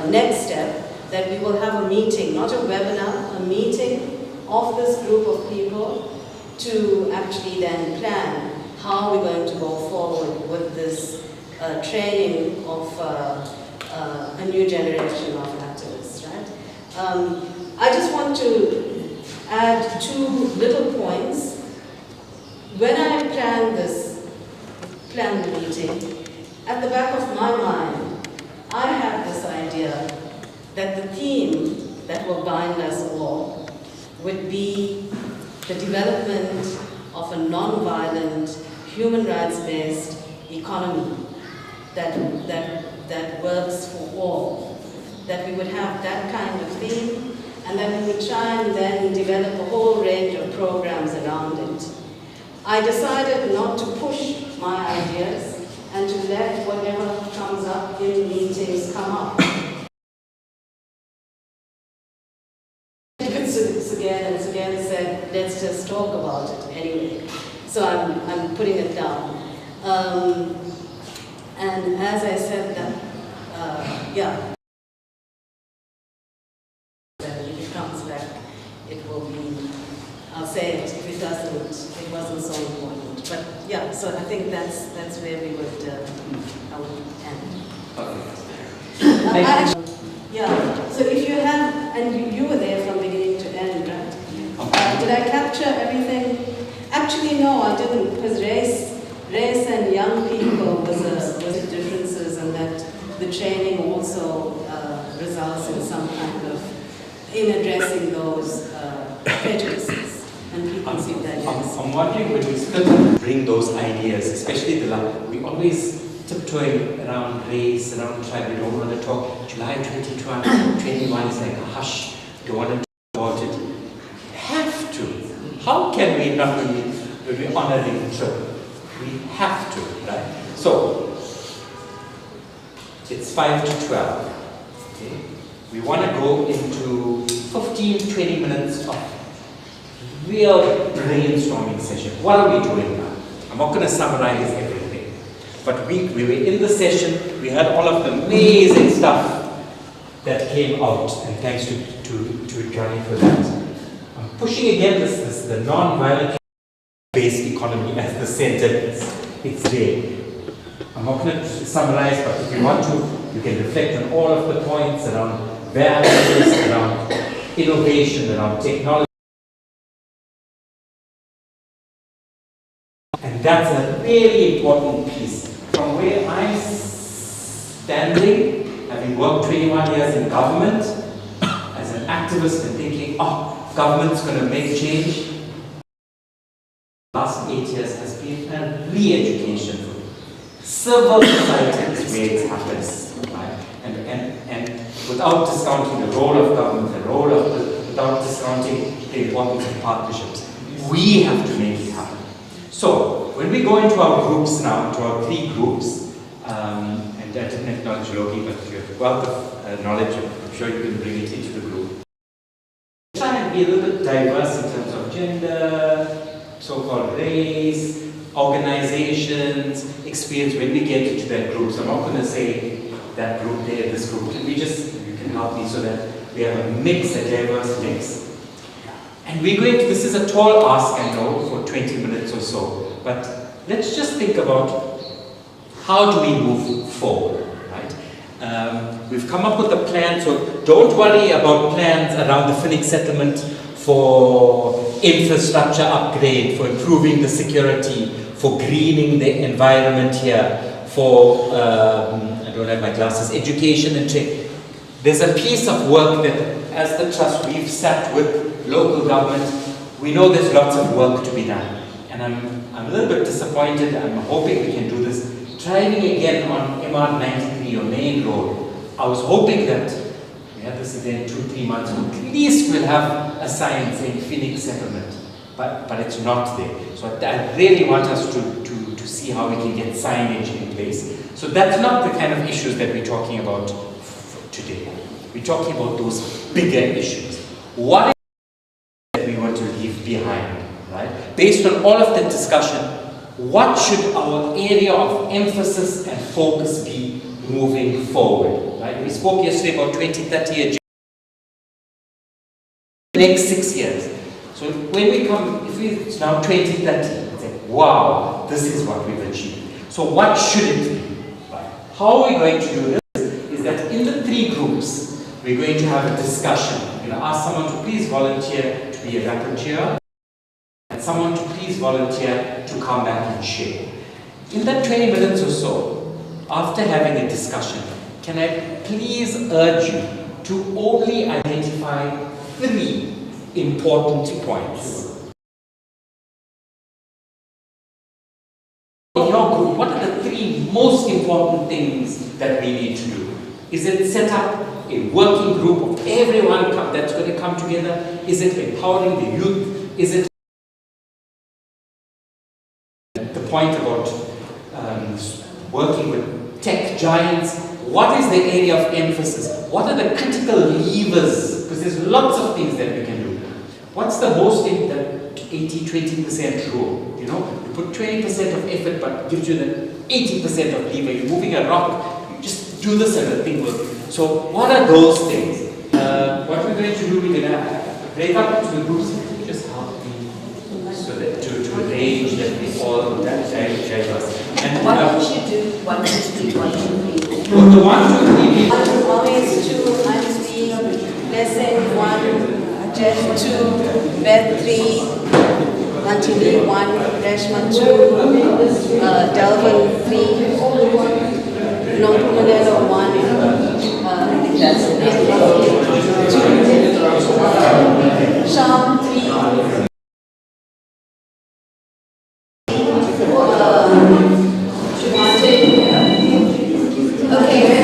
next step that we will have a meeting, not a webinar, a meeting of this group of people to actually then plan how we're going to go forward with this training of a new generation of activists, right? I just want to add 2 little points. When I planned the meeting, at the back of my mind, I had this idea that the theme that will bind us all would be the development of a non-violent, human rights-based economy that works for all. That we would have that kind of theme, and that we would try and then develop a whole range of programs around it. I decided not to push my ideas and to let whatever comes up in meetings come up. And Sugen said, let's just talk about it anyway. So I'm putting it down. And as I said that, yeah. If it comes back, it will be, I'll say it. If it doesn't, it wasn't so important. But yeah, so I think that's where we would, I would end. Yeah, so if you have, and you were there from beginning to end, right? Did I capture everything? Actually, no, I didn't, because race and young people was the differences, and that the training also results in some kind of, in addressing those prejudices and preconceived ideas. wondering when we split, bring those ideas, especially we always tiptoeing around race, around tribe. We don't want to talk. July 2021 is like a hush. We don't want to talk about it. We have to. How can we not when we honoring the trip? We have to, right? So, it's 5 to 12. Okay? We want to go into 15-20 minutes of real brainstorming session. What are we doing now? I'm not going to summarize everything. But we were in the session, we had all of the amazing stuff that came out, and thanks to Johnny for that. I'm pushing again the non-violent based economy as the center. It's there. I'm not going to summarize, but if you want to, you can reflect on all of the points around values, around innovation, around technology. And that's a really important piece. From where I'm standing, having worked 21 years in government, as an activist and thinking, oh, government's going to make change. The last 8 years has been a re-education. Civil society is where it happens, right? And without discounting the role of government, without discounting the importance of partnerships, we have to make it happen. So, when we go into our groups now, to our 3 groups, and I didn't acknowledge Loki, but you have a wealth of knowledge, I'm sure you can bring it into the group. Try and be a little bit diverse in terms of gender, so-called race, organizations, experience when we get into that group. So I'm not going to say that group there, this group. You can help me so that we have a mix, a diverse mix. And we're going to, this is a tall ask, I know, for 20 minutes or so, but let's just think about how do we move forward, right? We've come up with a plan, so don't worry about plans around the Phoenix settlement for infrastructure upgrade, for improving the security, for greening the environment here, for, I don't have my glasses, education and trade. There's a piece of work that, as the trust, we've sat with local government. We know there's lots of work to be done. And I'm a little bit disappointed. I'm hoping we can do this. Driving again on MR93 or Main Road, I was hoping that we had this event 2-3 months ago. At least we'll have a sign saying Phoenix settlement. But it's not there. So I really want us to see how we can get signage in place. So that's not the kind of issues that we're talking about today. We're talking about those bigger issues. What is it that we want to leave behind, right? Based on all of that discussion, what should our area of emphasis and focus be moving forward, right? We spoke yesterday about 2030 agenda. Next 6 years. So when we come, it's now 2030, it's like, wow, this is what we've achieved. So what should it be? Right? How are we going to do this? Is that in the 3 groups, we're going to have a discussion. We're going to ask someone to please volunteer to be a rapporteur, and someone to please volunteer to come back and share. In that 20 minutes or so, after having a discussion, can I please urge you to only identify 3 important points. In your group, what are the 3 most important things that we need to do? Is it set up a working group of everyone that's going to come together? Is it empowering the youth? Is it the point about working with tech giants? What is the area of emphasis? What are the critical levers? Because there's lots of things that we can do. What's the most in the 80-20% rule? You know, you put 20% of effort but gives you the 80% of lever. You're moving a rock, you just do this and the thing will. So what are those things? What we're going to do, we're going to break up into the groups. Just help me so that to arrange that we all diverse. And what would you do? 1, 2, 3, 1, 2, 3. The 1, 2, 3. Always 2, Anjali, lesson 1, Jeff 2, Beth 3, Anjali 1, Reshma 2, Delvin 3, Nompumalelo 1, I think that's it. Sham 3. Okay,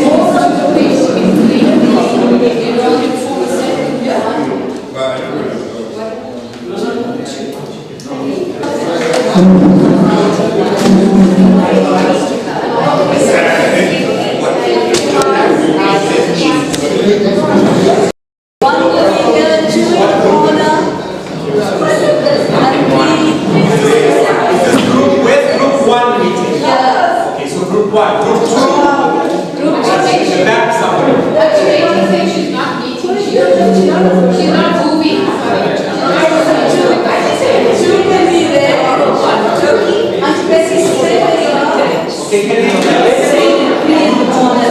all of the ways to be clear. You know, you form a second, Where's group 1 meeting? Okay, so group 1. Group 2? That's something. Actually, she's not meeting. She's not moving. Two can be there. Auntie Bessie, stay where you are. Okay, can you Be in the corner.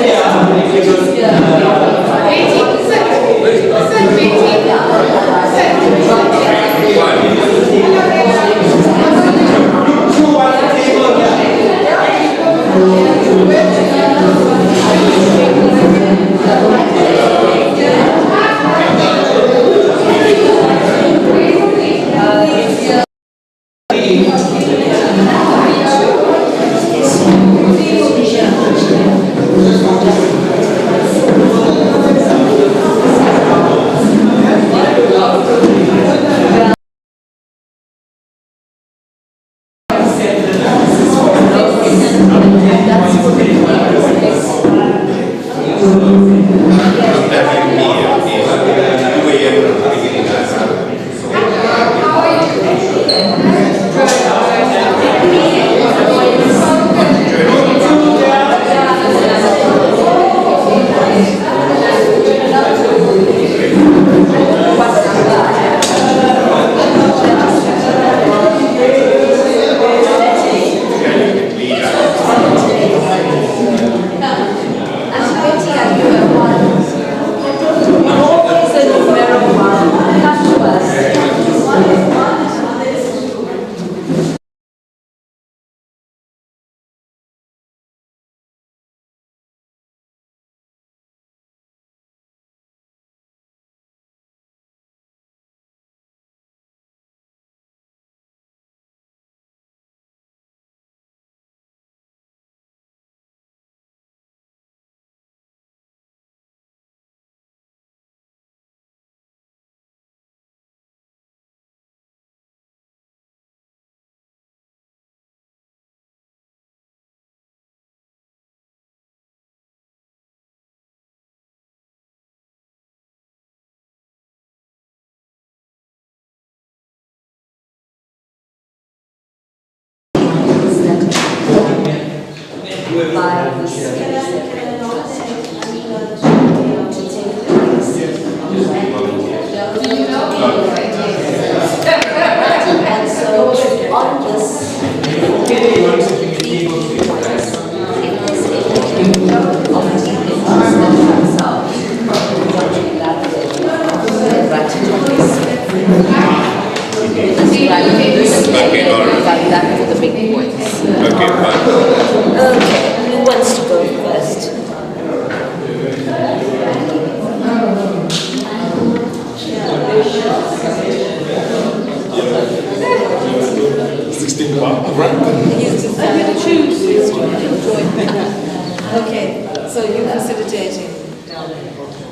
Okay, so you facilitating?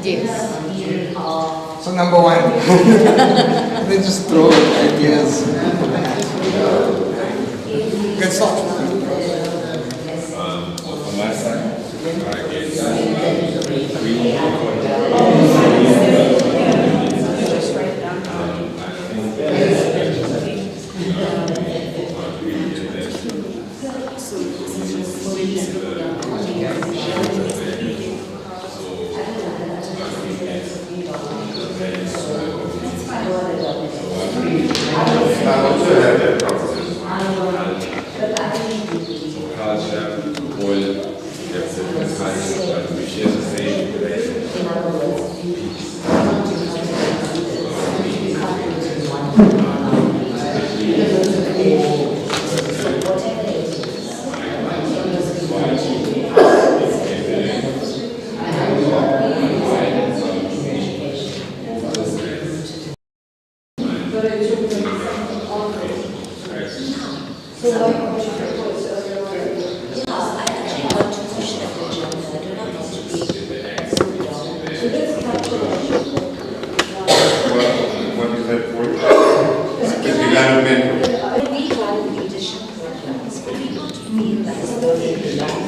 Yes. So number one, they just throw ideas. Good stuff. Well, from my side, I guess I also have that process. Culture, oil, that's different cultures, but we share the same So why don't you propose yeah, I actually want to push that agenda. I do not want to be slowed down. So let's capture What is that for? The development. we run leadership programs for people to feel as though they belong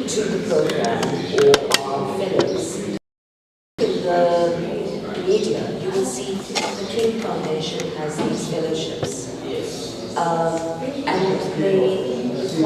to the program or are fellows. In the media, you will see the King Foundation has these fellowships. And they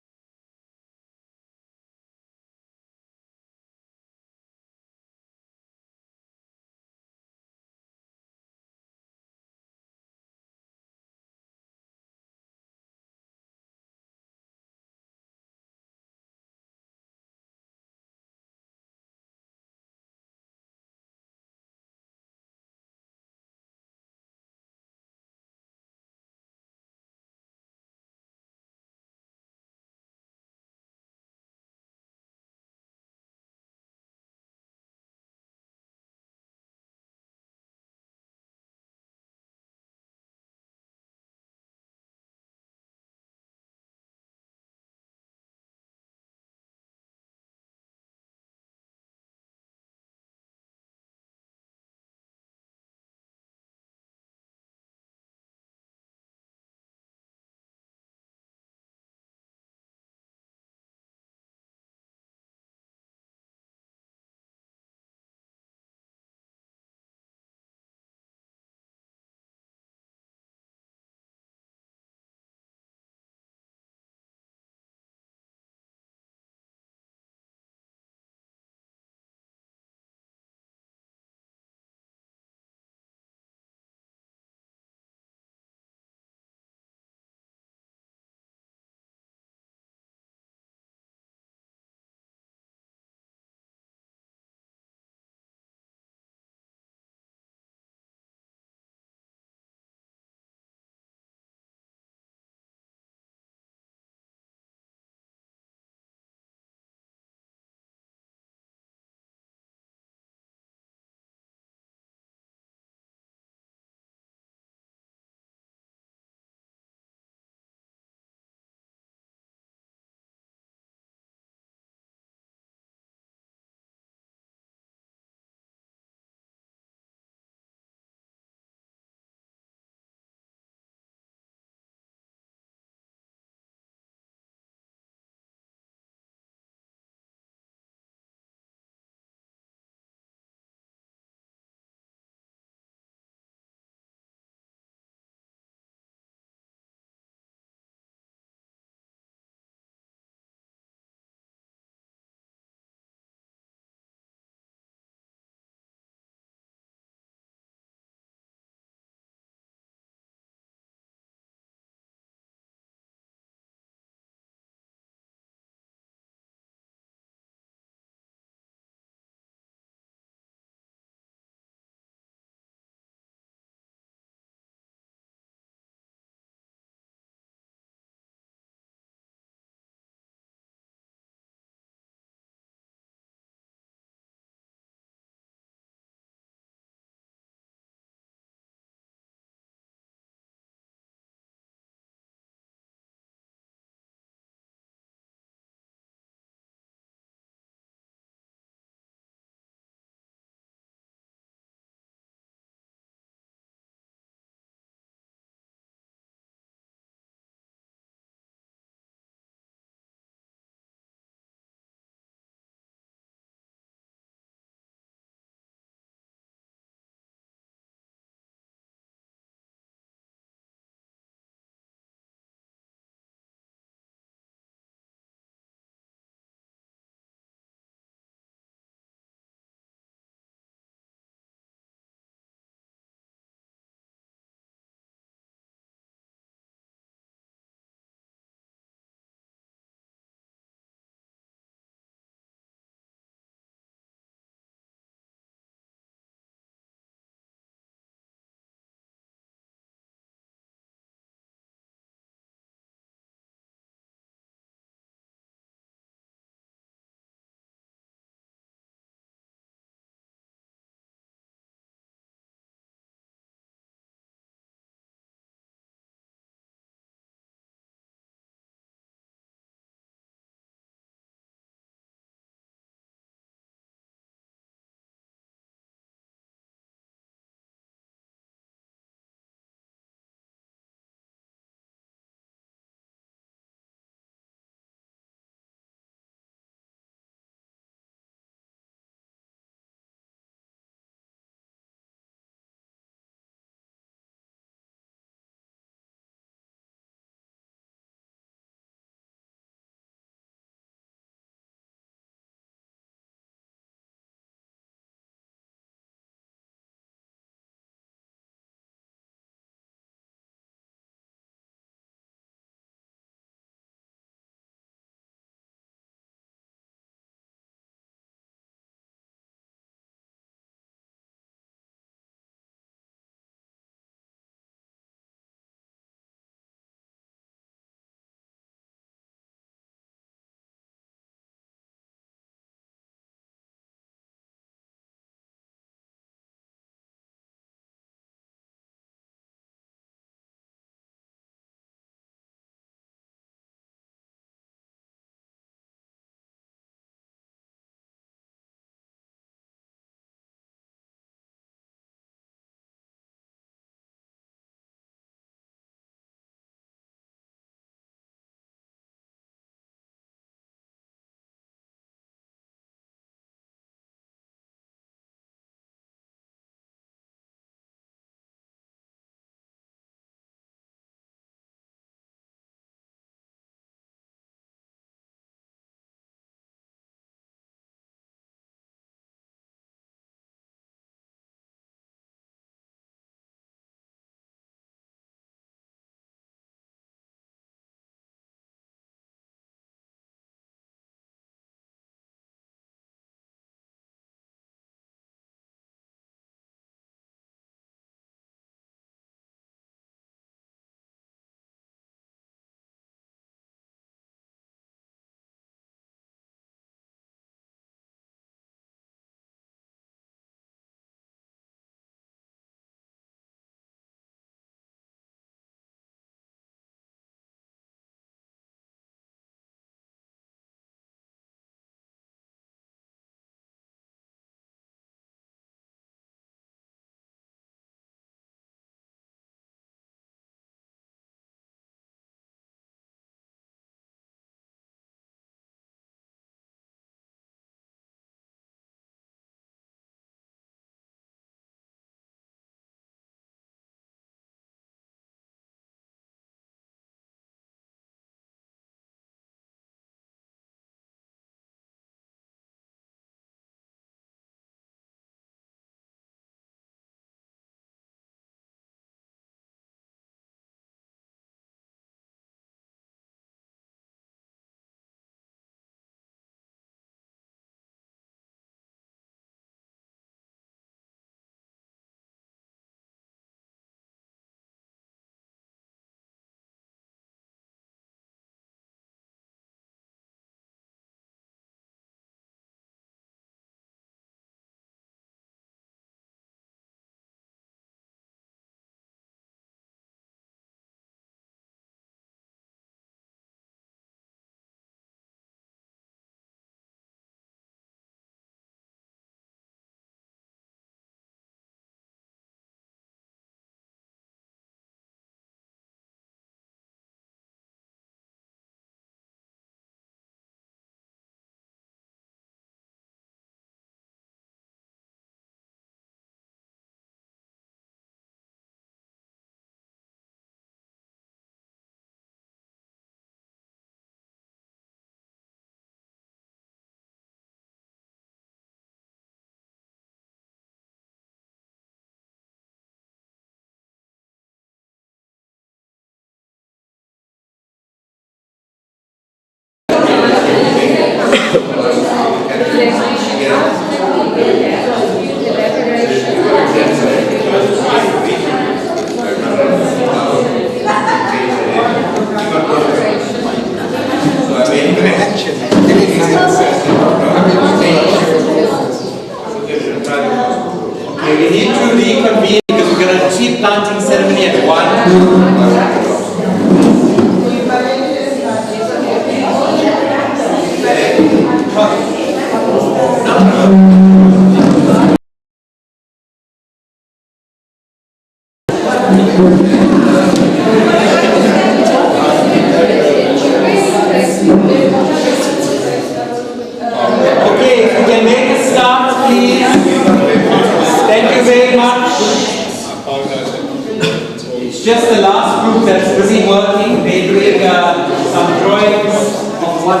what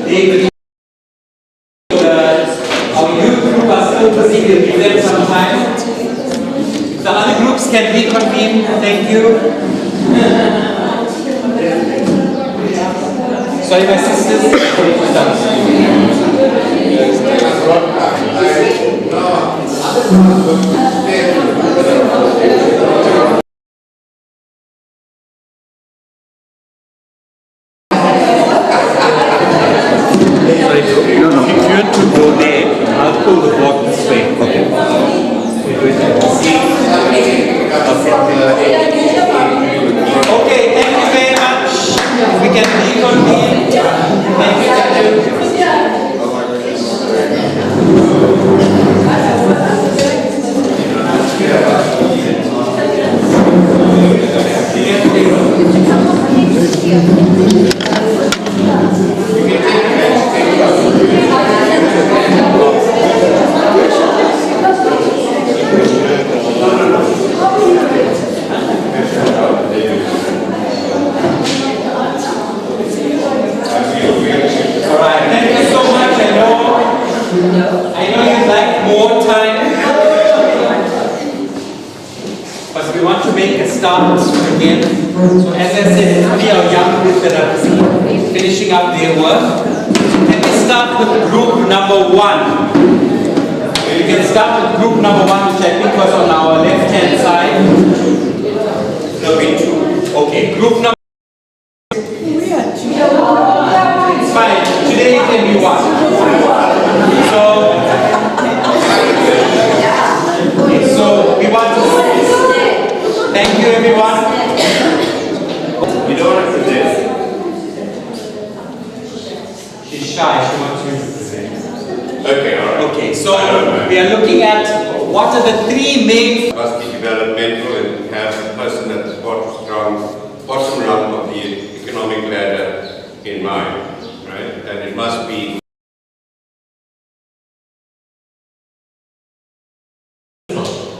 they will. Our youth group are still busy, we'll give them some time. If the other groups can reconvene, thank you. Sorry, my sisters. If you want to go there, I'll pull the board this way. Okay. Okay, thank you very much. We can reconvene. Thank you. I know you'd like more time, but we want to make a start again. So as I said, it's only our young group that are busy finishing up their work. Let me start with group number 1. We can start with group number 1, which I think was on our left-hand side. No, B2. Okay, group number. It's fine. Today it can be 1. So we want to thank you everyone. You don't want to present. She's shy, she wants you to present. Okay, all right. Okay, so we are looking at what are the 3 main... Must be developmental and have a person at the bottom rung of the economic ladder in mind, right? And it must be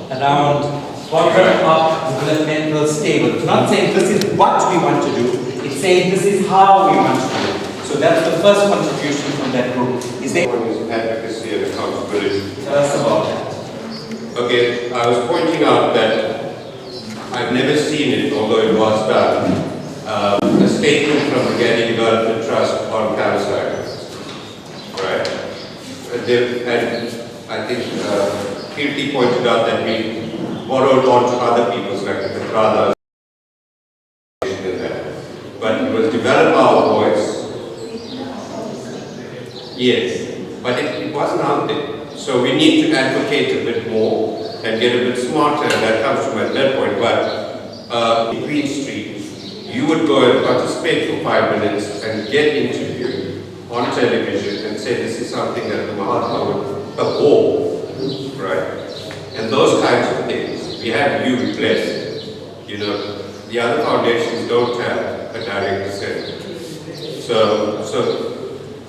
around bottom-up developmental stable. It's not saying this is what we want to do, it's saying this is how we want to do it. So that's the first contribution from that group. Is there advocacy and accountability. Tell us about that. Okay, I was pointing out that I've never seen it, although it was done, a statement from the Gandhi Development Trust on parasite. Right? And I think Kirti pointed out that we borrowed onto other people's, like the Katrada, but it was develop our voice. Yes, but it wasn't out there. So we need to advocate a bit more and get a bit smarter, and that comes from my third point. But in Queen Street, you would go and participate for 5 minutes and get interviewed on television and say this is something that the Mahatma would abhor, right? And those kinds of things. We have you replaced. You know, the other foundations don't have a direct descent. So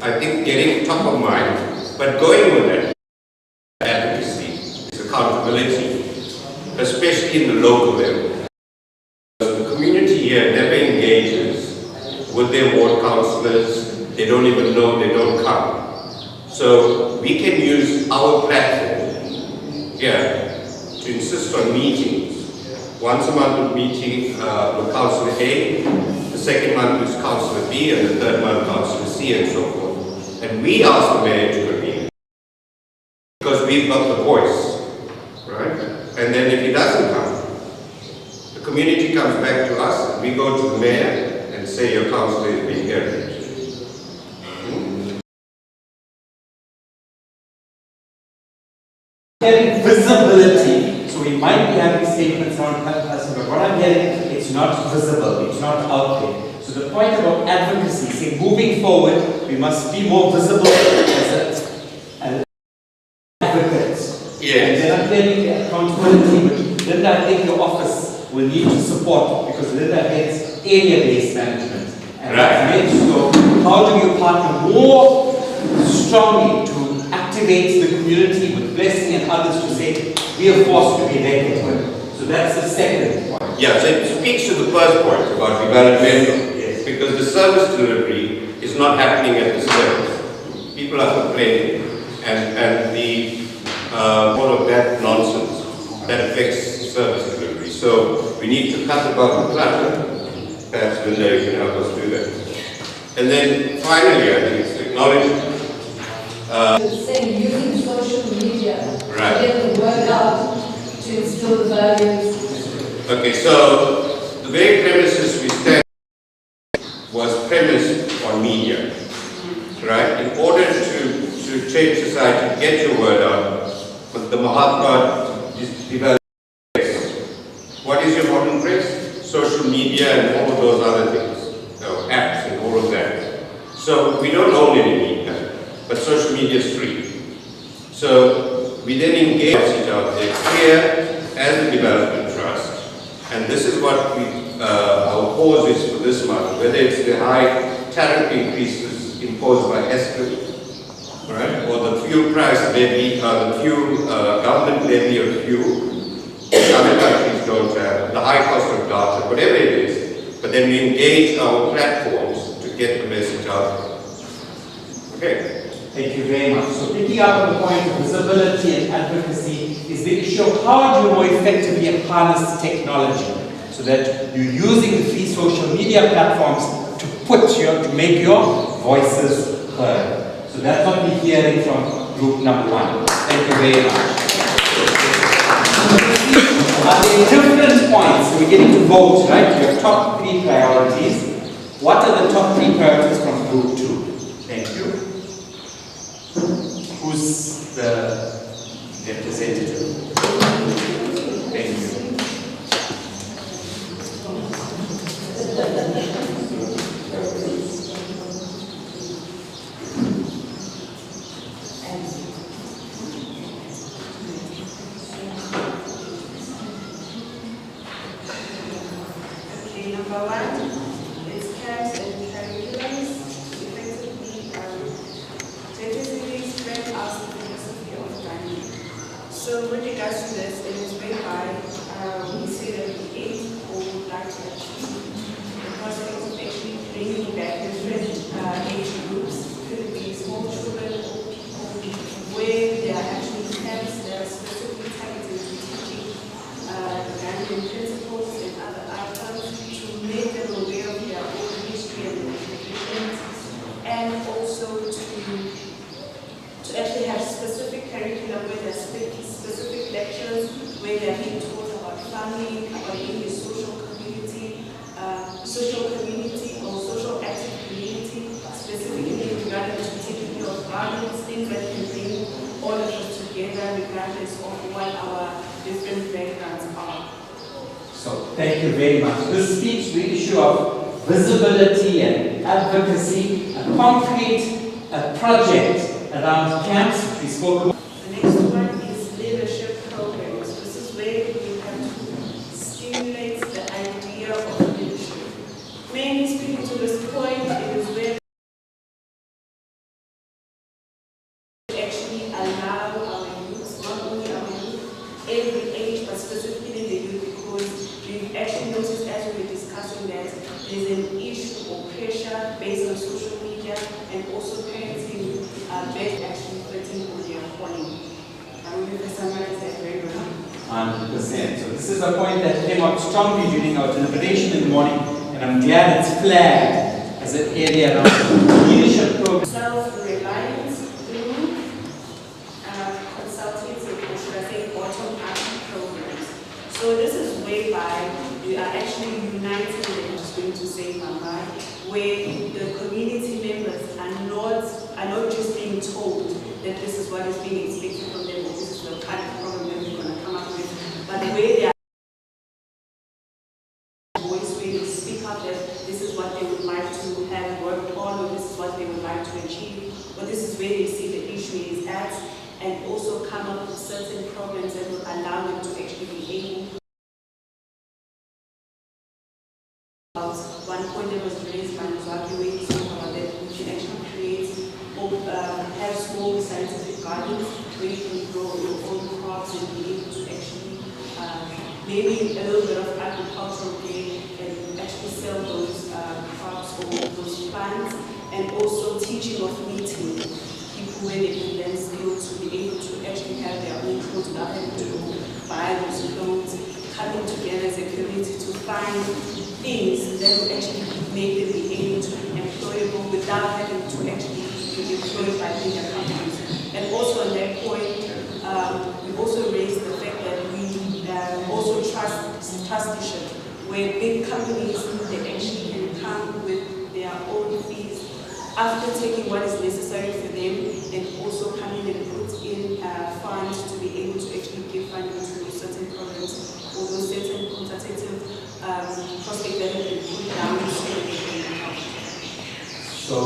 I think getting top of mind, but going with that, advocacy is accountability, especially in the local level. The community here never engages with their ward councillors. They don't even know, they don't come. So we can use our platform here to insist on meetings. Once a month meeting with Councillor A, the second month with Councillor B, and the third month Councillor C, and so forth. And we ask the mayor to convene. Because we've got the voice, right? And then if he doesn't come, the community comes back to us, and we go to the mayor and say your councillor is being heard. Visibility. So we might be having statements around us, but what I'm hearing, it's not visible, it's not out there. So the point about advocacy, say moving forward, we must be more visible as advocates. Yes. And then I'm getting accountability, but Linda, I think your office will need to support because Linda heads area-based management. And right. So how do you partner more strongly to activate the community with Blessing and others to say, we are forced to be reckoned with. So that's the second point. Yeah, so it speaks to the first point about developmental, yes. Because the service delivery is not happening at the service. People are complaining, and all of that nonsense that affects service delivery. So we need to cut above the clutter. Perhaps Linda, you can help us do that. And then finally, I think it's acknowledgement. Saying using social media Right. to get the word out, to instill the values. Okay, so the very premises we stand was premised on media, right? In order to change society, to get your word out, the Mahatma developed press. What is your modern press? Social media and all of those other things, apps and all of that. So we don't own any media, but social media is free. So we then engage it out there here as a development trust. And this is what our cause is for this month, whether it's the high tariff increases imposed by Eskom, right, or the fuel price levy, the fuel government levy of fuel, which other countries don't have, the high cost of data, whatever it is. But then we engage our platforms to get the message out. Okay. Thank you very much. So picking up on the point of visibility and advocacy is the issue of how do you more effectively harness technology so that you're using the free social media platforms to make your voices heard. So that's what we're hearing from group number 1. Thank you very much. Are there different points? We're getting to vote, right? You have top 3 priorities. What are the top 3 priorities from group 2? Thank you. Who's the representative? Thank you. Okay, number 1 is camps and curriculums effectively statistically spread out the philosophy of learning. So with regards to this, it is whereby we say that we aim or would like to achieve the prospect of actually bringing back different age groups, could be small children or people, where there are actually camps that are specifically targeted to teaching the Ghanaian principles and other outcomes to make them aware of their own history and their traditions, and also to actually have specific curriculum where there are specific lectures where they are being taught about family, about being a social community or social active community, specifically regarding to taking care of violence, things that can bring all of us together regardless of what our different backgrounds are. So thank you very much. This speaks to the issue of visibility and advocacy, a concrete project around camps, which we spoke about. The next one is leadership programs. This is where we have to stimulate the idea of leadership. Mainly speaking to this point, it is where we actually allow our youth, not only our youth, every age, but specifically the youth, because we've actually noticed as we were discussing that there's an issue or pressure based on social media and also parenting that actually threatening on their calling. I don't know if I summarized that very well. 100%. So this is a point that came up strongly during our deliberation in the morning, and I'm glad it's flagged as an area around leadership program. Self-reliance through consultative, or should I say bottom-up programs. So this is whereby we are actually uniting them, I'm just going to say Mama, where the community members are not just being told that this is what is being expected from them, or this is the kind of program that we're going to come up with, but the way they are voice, where they speak up that this is what they would like to have worked on, or this is what they would like to achieve, or this is where they see the issue is at, and also come up with certain programs that will allow them to actually be able. One point that was raised by Mzwaki, where he spoke about that we can actually create or have small scientific gardens where you can grow your own crops and be able to actually maybe a little bit of agricultural gain and actually sell those crops or those plants, and also where they can learn skills to be able to actually have their own clothes without having to buy those clothes, coming together as a community to find things that will actually make them be able to be employable without having to actually be employed by bigger companies. And also on that point, we also raised the fact that we also trusteeship, where big companies, they actually can come with their own fees after taking what is necessary for them, and also coming and put in funds to be able to actually give funding to those certain programs or those certain quantitative prospects that have been put down so that they can help. So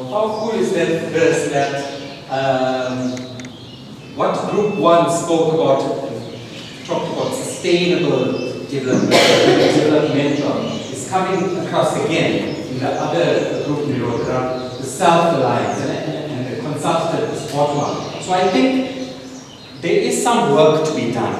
how cool is that verse that what Group 1 spoke about, talked about sustainable developmental, is coming across again in the other group we wrote around the self-reliance and the consultative support one. So I think there is some work to be done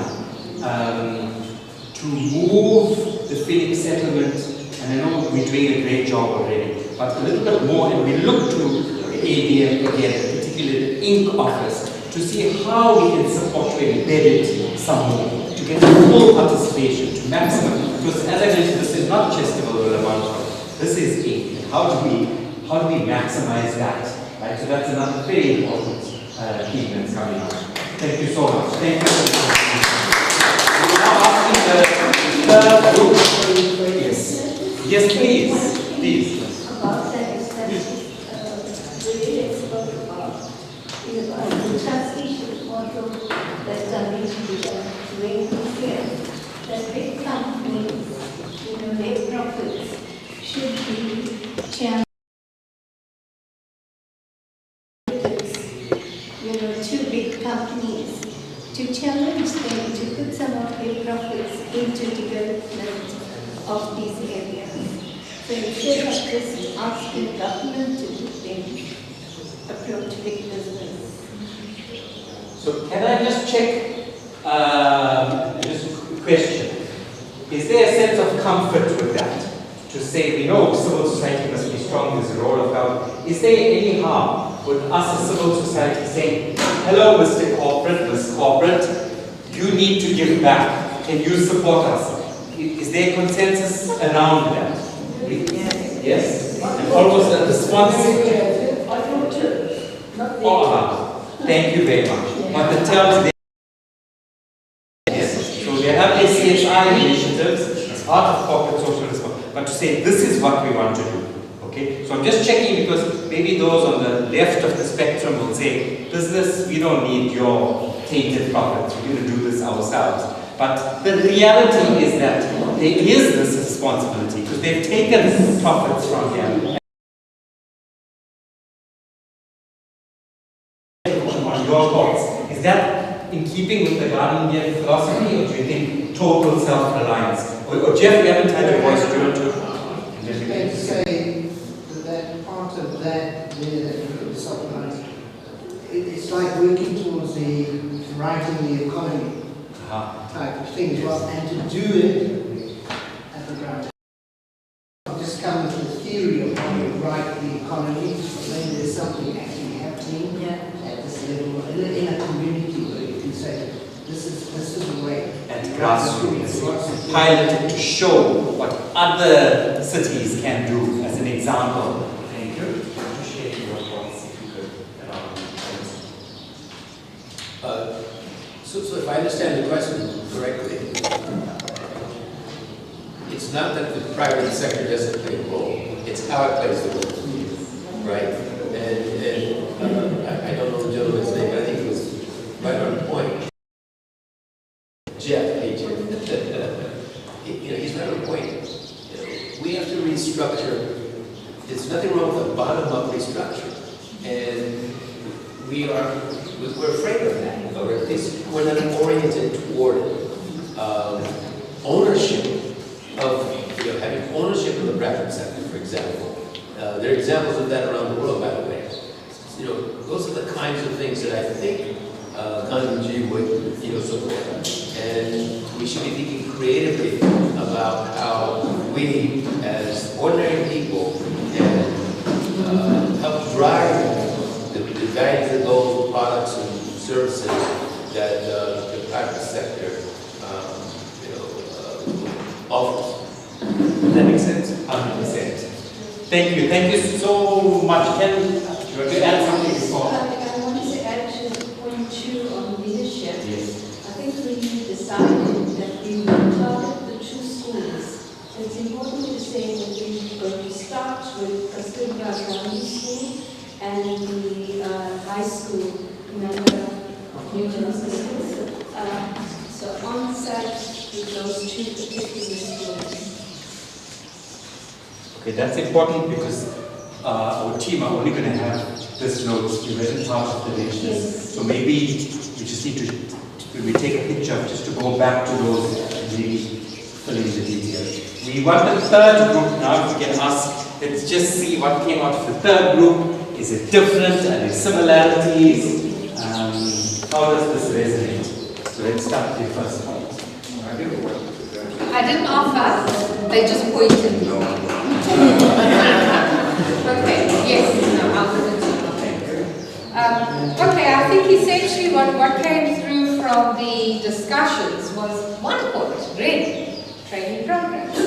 to move the Phoenix settlement, and I know we're doing a great job already, but a little bit more, and we look to the ABM again, particularly the Inc. office, to see how we can support to embed it some more, to get full participation, to maximum, because as I mentioned, this is not just about Villamantra, this is Inc. And how do we maximize that, right? So that's another very important theme that's coming up. Thank you so much. Thank you. We're now asking the third group. Yes. Yes, please. Please. About that is that really spoke about the trusteeship model that are need to be done to make it clear that big companies, their profits should be channeled to big companies to challenge them to put some of their profits into development of these areas. So instead of just asking government to put them, approach big business. So can I just check, just a question. Is there a sense of comfort with that? To say, we know civil society must be strong, there's a role of government. Is there any harm with us as civil society saying, hello Mr. Corporate, Ms. Corporate, you need to give back. Can you support us? Is there consensus around that? Yes. Yes? And almost a response. Thank you very much. But the terms there. Yes. So they have CSI initiatives as part of corporate social responsibility. But to say this is what we want to do. Okay? So I'm just checking because maybe those on the left of the spectrum will say, business, we don't need your tainted profits. We're going to do this ourselves. But the reality is that there is this responsibility because they've taken profits from them. On your thoughts, is that in keeping with the Ghanaian philosophy, or do you think total self-reliance? Or Jeff, we haven't had your voice, do you want to? I'd say that part of that, the self-reliance, it's like working towards the writing the economy type of things, and to do it at the ground. Just come with the theory of how you write the economy, but then there's something actually happening at this level, in a community where you can say, this is the way. At grassroots, piloted to show what other cities can do as an example. Thank you. Appreciate your thoughts, if you could. So if I understand the question correctly, it's not that the private sector doesn't play a role, it's how it plays the role, right? And I don't know the gentleman's name, but I think it was right on the point. Jeff, hey Jeff, he's right on the point. We have to restructure. There's nothing wrong with a bottom-up restructure, and we're afraid of that, or at least we're not oriented toward it. Ownership of, having ownership of the private sector, for example. There are examples of that around the world, by the way. Those are the kinds of things that I think Gandhi would support. And we should be thinking creatively about how we, as ordinary people, can help drive the values and goals services that the private sector offers. Does that make sense? 100%. Thank you. Thank you so much. Ken, you want to add something before? I wanted to add to point 2 on leadership. Yes. I think we decided that we would target the 2 schools. So it's important to say that we're going to start with Kasturba Primary School and the high school, New Genesis. So on site with those 2 particular schools. Okay, that's important because our team are only going to have this notes. We wasn't part of the lectures. So maybe we just need to, when we take a picture, just to go back to those and maybe fill in the details. We want the third group now, if we can ask, let's just see what came out of the third group. Is it different? Are there similarities? How does this resonate? So let's start with the first one. I didn't offer, they just pointed. Okay, yes, no, I'll give it to you. Okay, I think essentially what came through from the discussions was one point, really, training programs.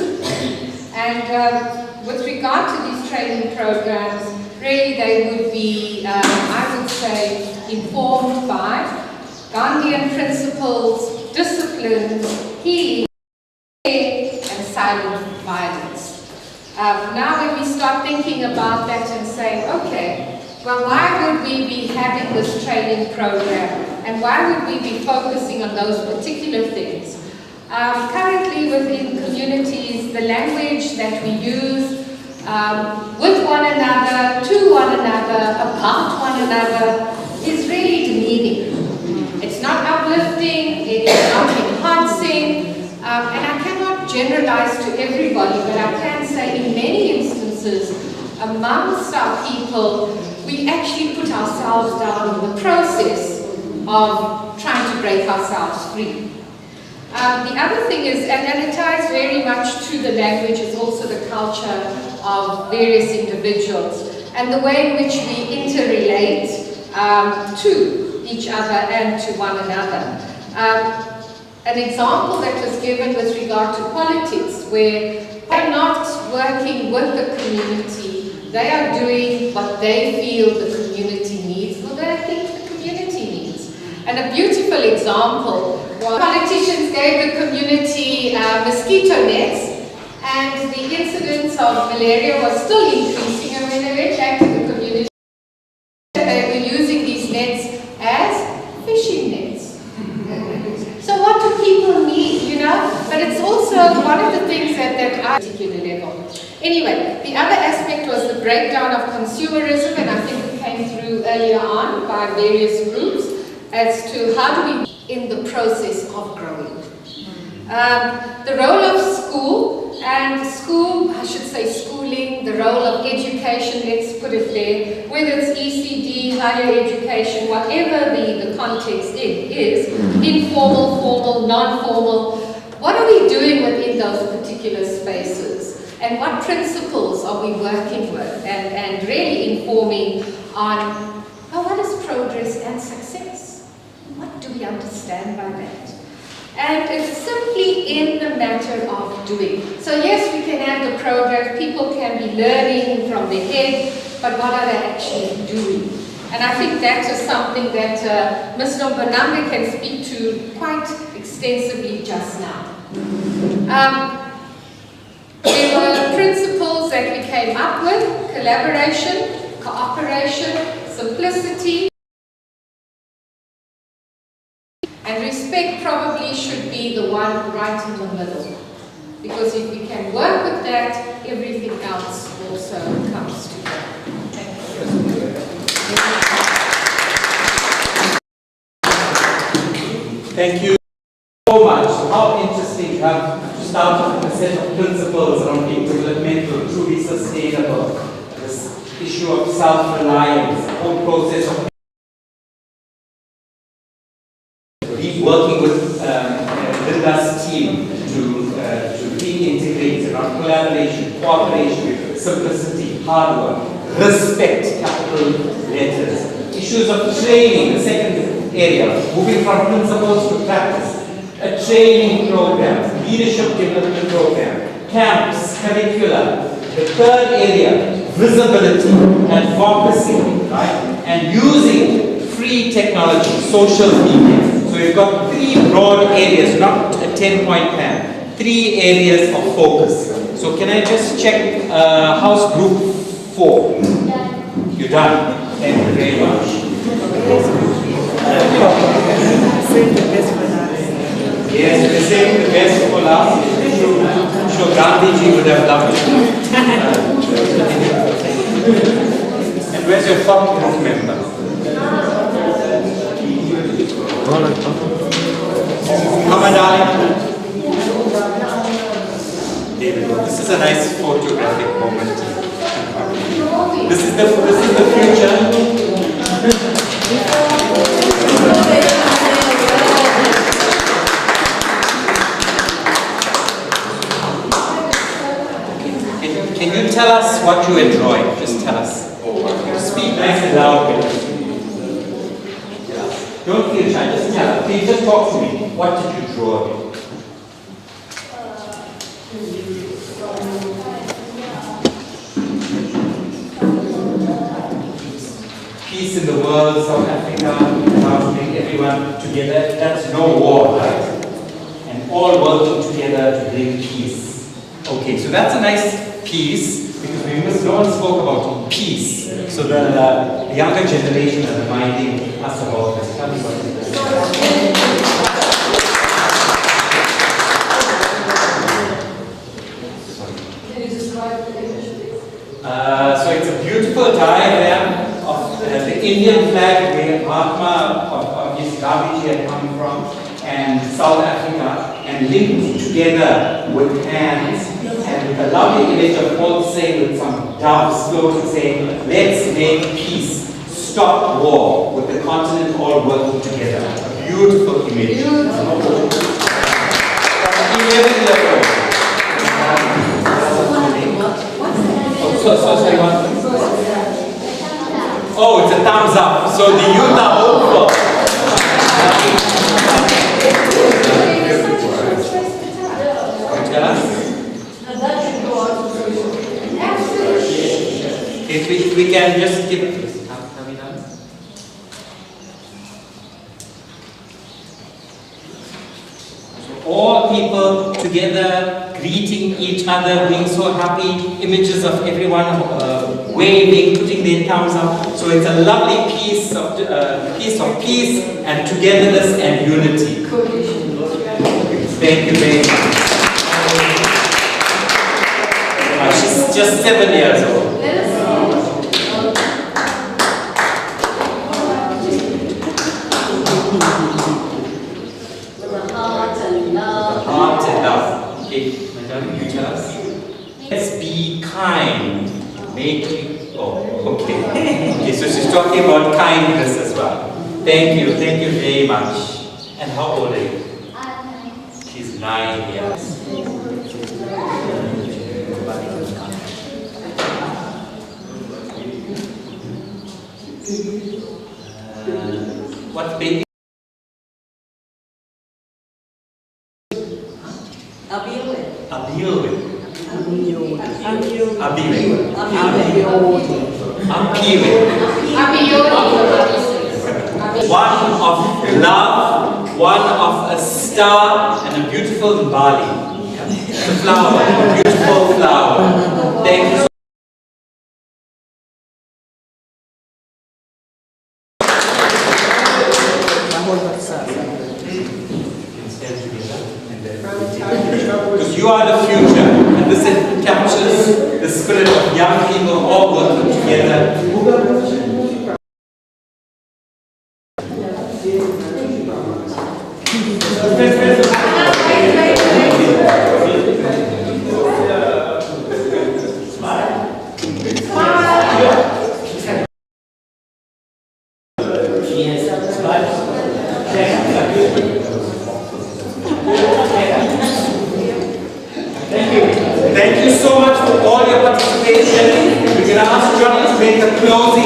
And with regard to these training programs, really they would be, I would say, informed by Gandhian principles, disciplines, healing, and silent violence. Now when we start thinking about that and saying, okay, well, why would we be having this training program and why would we be focusing on those particular things? Currently within communities, the language that we use with one another, to one another, about one another is really demeaning. It's not uplifting, it is not enhancing, and I cannot generalize to everybody, but I can say in many instances, amongst our people, we actually put ourselves down in the process of trying to break ourselves free. The other thing is, and it ties very much to the language, is also the culture of various individuals and the way in which we interrelate to each other and to one another. An example that was given with regard to politics, where they're not working with the community, they are doing what they feel the community needs, what they think the community needs. And a beautiful example was politicians gave the community mosquito nets, and the incidence of malaria was still increasing, and when they went back to the community, they were using these nets as fishing nets. So what do people need, you know? But it's also one of the things that I particular level. Anyway, the other aspect was the breakdown of consumerism, and I think it came through earlier on by various groups as to how do we in the process of growing. The role of school, and school, I should say schooling, the role of education, let's put it there, whether it's ECD, higher education, whatever the context is, informal, formal, non-formal, what are we doing within those particular spaces? And what principles are we working with? And really informing on, well, what is progress and success? What do we understand by that? And it's simply in the matter of doing. So yes, we can have the program, people can be learning from their head, but what are they actually doing? And I think that is something that Ms. Nombanambe can speak to quite extensively just now. There were principles that we came up with: collaboration, cooperation, simplicity, and respect probably should be the one right in the middle. Because if we can work with that, everything else also comes together. Thank you so much. How interesting to have to start off with a set of principles around being developmental, truly sustainable, this issue of self-reliance, the whole process of working with Linda's team to reintegrate around collaboration, cooperation, simplicity, hard work, respect, capital letters, issues of training, the second area, moving from principles to practice, a training program, leadership development program, camps, curricula. The third area, visibility and focusing, right? And using free technology, social media. So we've got 3 broad areas, not a 10-point plan. 3 areas of focus. So can I just check house group 4? You're done. Thank you very much. Yes, we're saving the best for last. I'm sure Gandhiji would have loved it. And where's your third group member? Come on, darling. There we go. This is a nice photographic moment. This is the future. Can you tell us what you enjoy? Just tell us. Speak nice and loud. Don't feel shy. Just tell us. Please just talk to me. What did you draw? Peace in the world, South Africa, how to bring everyone together. That's no war, right? And all working together to bring peace. Okay, so that's a nice piece, because no one spoke about peace. So the younger generation are reminding us about this. Tell me what it is. Can you describe the image, please? So it's a beautiful diagram of the Indian flag where Mahatma of his Gandhiji had come from, and South Africa, and linked together with hands, and with a lovely image of Paul saying with some doves floating saying, let's make peace, stop war, with the continent all working together. A beautiful image. Sorry, what? Oh, it's a thumbs up. So the youth are hopeful. Tell us. If we can just give it. Have we done? So all people together, greeting each other, being so happy, images of everyone waving, putting their thumbs up. So it's a lovely piece of peace and togetherness and unity. Thank you very much. She's just 7 years old. Heart and love. Heart and love. Okay, madam, you tell us. Let's be kind. Make it. Oh, okay. Okay, so she's talking about kindness as well. Thank you very much. And how old are you? She's 9 years. What baby? Abiwe. One of love, one of a star, and a beautiful Bali. It's a flower, a beautiful flower. Thank you so much. Because you are the future, and this captures the spirit of young people all working together. Thank you so much for all your participation. We're going to ask Johnny to make a closing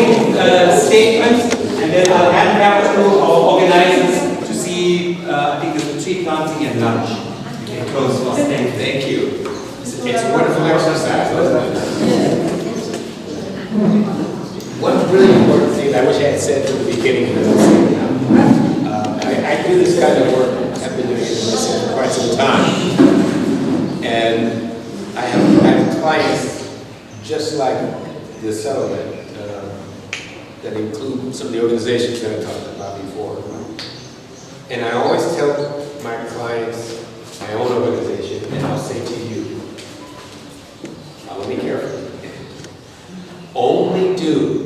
really important things I wish I had said from the beginning, but I'll say it now. I do this kind of work. I've been doing it for quite some time. And I have clients just like the settlement that include some of the organizations that I talked about before. And I always tell my clients, my own organization, and I'll say to you, follow me carefully. Only do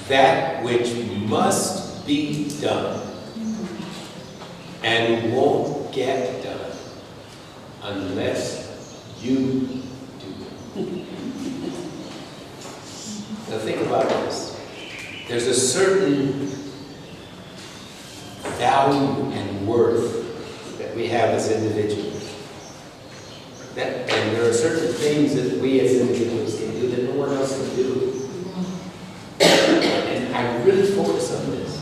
that which must be done and won't get done unless you do. Now think about this. There's a certain value and worth that we have as individuals. And there are certain things that we as individuals can do that no one else can do. And I really focus on this.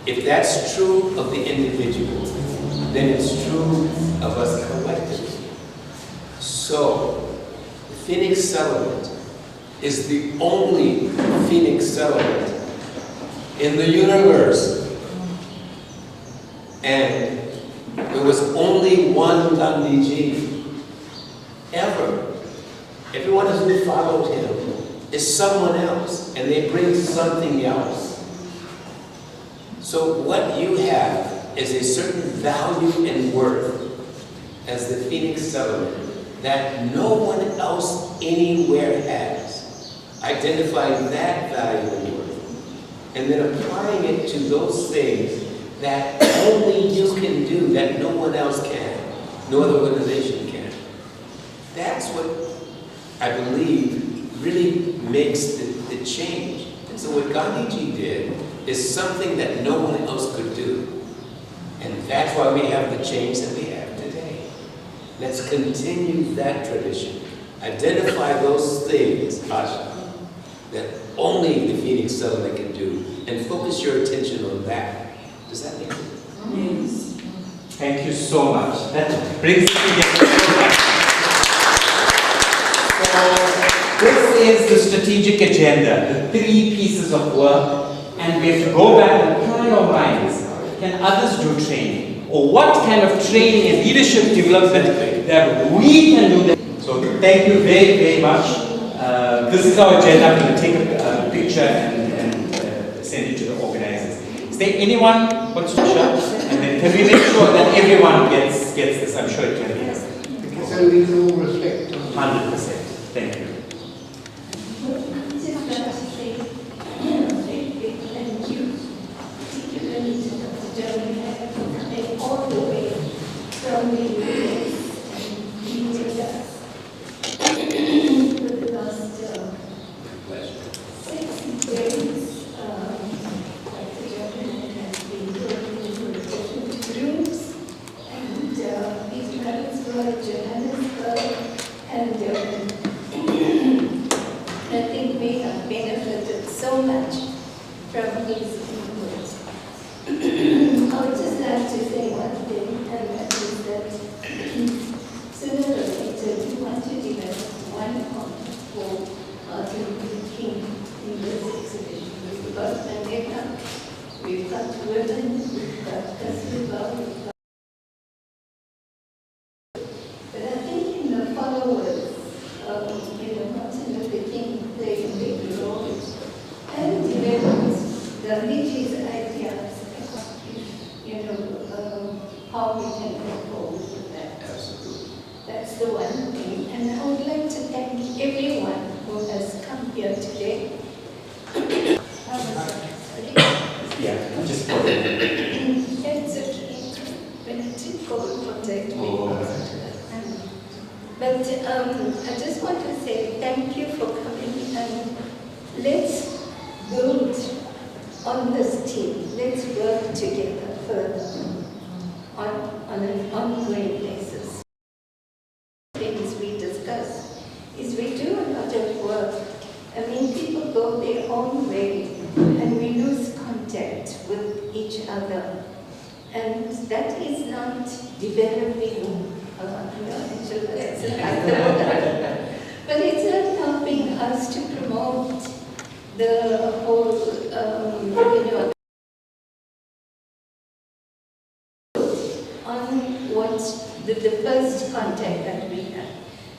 If that's true of the individual, then it's true of us collectively. So, the Phoenix Settlement is the only Phoenix Settlement in the universe. And there was only one Gandhiji ever. Everyone who followed him is someone else, and they bring something else. So what you have is a certain value and worth as the Phoenix Settlement that no one else anywhere has. Identifying that value and worth, and then applying it to those things that only you can do, that no one else can, no other organization can. That's what I believe really makes the change. And so what Gandhiji did is something that no one else could do. And that's why we have the change that we have today. Let's continue that tradition. Identify those things, Asha, that only the Phoenix Settlement can do, and focus your attention on that. Does that make sense? Yes. Thank you so much. That brings us together. So, this is the strategic agenda, the 3 pieces of work, and we have to go back and apply our minds. Can others do training? Or what kind of training and leadership development that we can do? So, thank you very, very much. This is our agenda. I'm going to take a picture and send it to the organizers. Is there anyone who wants to share? And then can we make sure that everyone gets this? I'm sure it can be. So we can all respect. 100%. Thank you. Just like to say, thank you, particularly to Dr. Jeremy, coming all the way from the US and meeting us for the last 6 days. Dr. Jeremy has been going into different groups, and his parents were Johannesburg, and I think we have benefited so much from his input. I would just like to say one thing, and that is that sooner or later we want to develop one concept for Martin Luther King in this exhibition. We've got Mandela, we've got women, we've got Kasiba, we've got. But I think in the followers, Martin Luther King played a big role and developed Gandhiji's ideas, how we can move forward with that. Absolutely. That's the one thing. And I would like to thank everyone who has come here today. Yeah, just It's okay. When I did go contact me. But I just want to say thank you for coming, and let's build on this team. Let's work together further on an ongoing basis. Things we discuss is we do a lot of work. I mean, people go their own way and we lose contact with each other. And that is not developing, but it's not helping us the whole, on what the first contact that we had.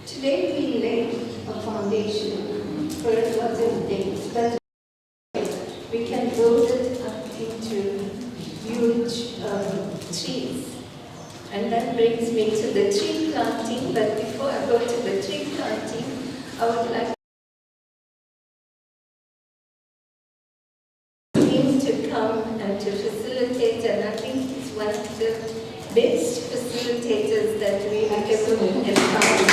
Today we laid a foundation for a lot of things, but we can build it up into huge trees. And that brings me to the tree planting, but before I go to the tree planting, I would like him to come and to facilitate, and I think he's one of the best facilitators that we have ever encountered.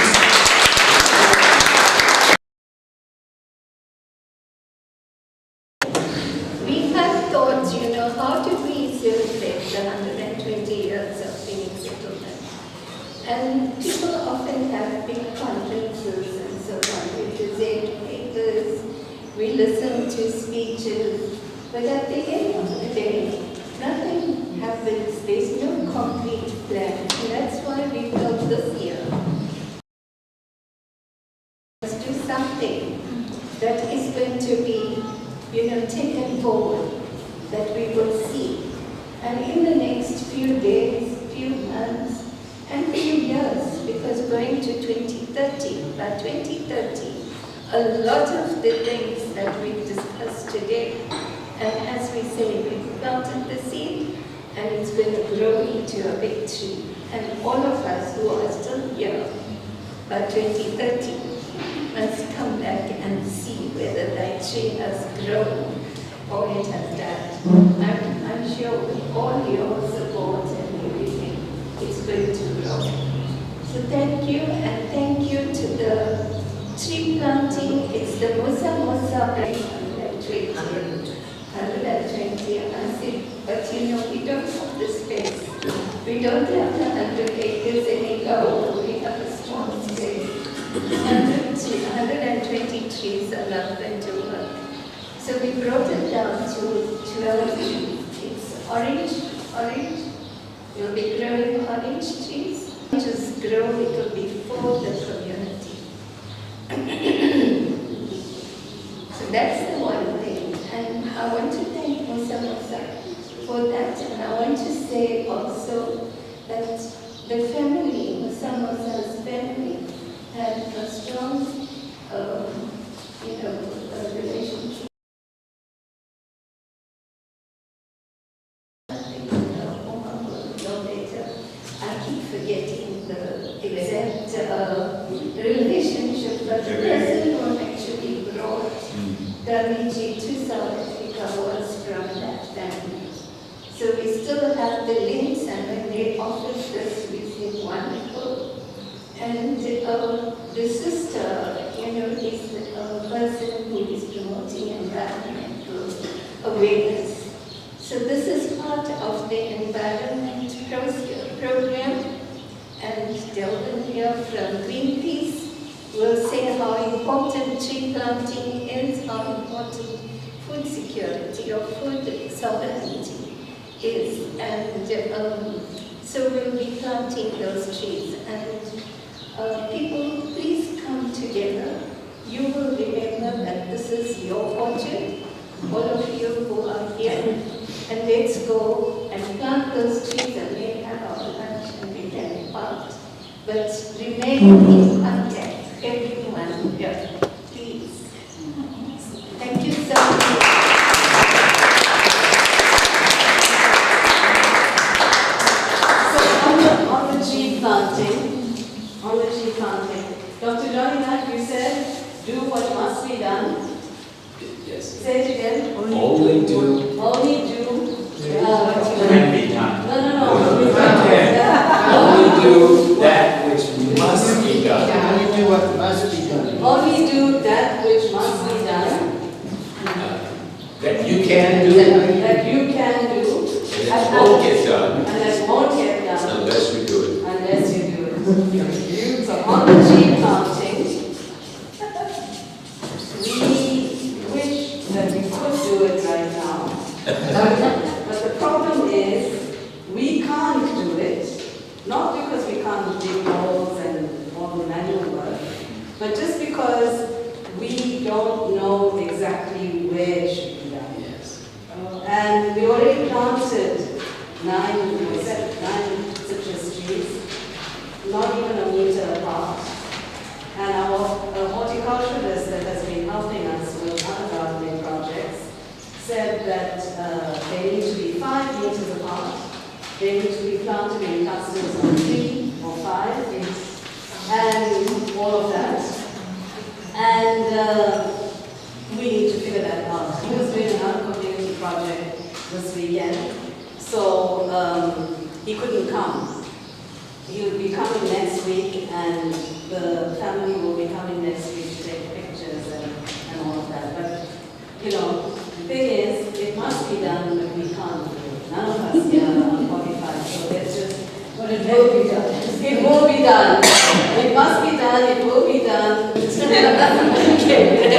We have thought, how do we celebrate the 120 years of Phoenix settlement? And people often have big conferences and so on. We present papers, we listen to speeches, but at the end of the day, nothing happens. There's no concrete plan. And that's why we felt this year, let's do something that is going to be taken forward, that we will see. And in the next few days, few months, and few years, because going to 2030, by 2030, a lot of the things that we've discussed today, and as we say, we've planted the seed, and it's going to grow into a big tree. And all of us who are still here by 2030 must come back and see whether that tree has grown or it has died. I'm sure with all your support and everything, it's going to grow. So thank you, and thank you to the tree planting. It's the Musa Musa 120, I see. But we don't have the space. We don't have the 100 acres any longer. We have a strong space. 120 trees are not going to work. So we brought it down to 12 trees. It's orange. We'll be growing orange trees. Just grow, it will be for the community. So that's the one thing. And I want to thank Musa Musa for that. And I want to say also that the family, Musa Musa's family, had a strong relationship. I keep forgetting the exact relationship, but the person who actually brought Gandhiji to South Africa was from that family. So we still have the links, and when they offered this, we said wonderful. And the sister, is a person who is promoting environmental awareness. So this is part of the environment program, and Delvin here from Greenpeace will say how important tree planting is, how important food security or food sovereignty is. And so we'll be planting those trees. And people, please come together. You will remember that this is your orchard, all of you who are here. And let's go and plant those trees and make our lunch and we can part. But remain in contact, everyone here, please. Thank you so much. So on the tree planting, Dr. Johnny Knapp, you said, do what must be done. Yes. Say it again. Only do what can be done. No. Only do that which must be done. Only do what must be done. Only do that which must be done. That you can do. That you can do. And it won't get done. And that won't get done. Unless you do it. Unless you do it. So on the tree planting, we wish that we could do it right now. But the problem is, we can't do it, not because we can't dig holes and all the manual work, but just because we don't know exactly where where it should be done. Yes. And we already planted 9 citrus trees, not even a meter apart. And our horticulturalist that has been helping us with other gardening projects said that they need to be 5 meters apart. They need to be planted in clusters of 3 or 5, and all of that. And we need to figure that out. He was doing another community project this weekend, so he couldn't come. He will be coming next week, and the family will be coming next week to take pictures and all of that. But, you know, the thing is, it must be done, but we can't do it. None of us here are qualified, so let's just... But it will be done. It will be done. It must be done, it will be done. Okay.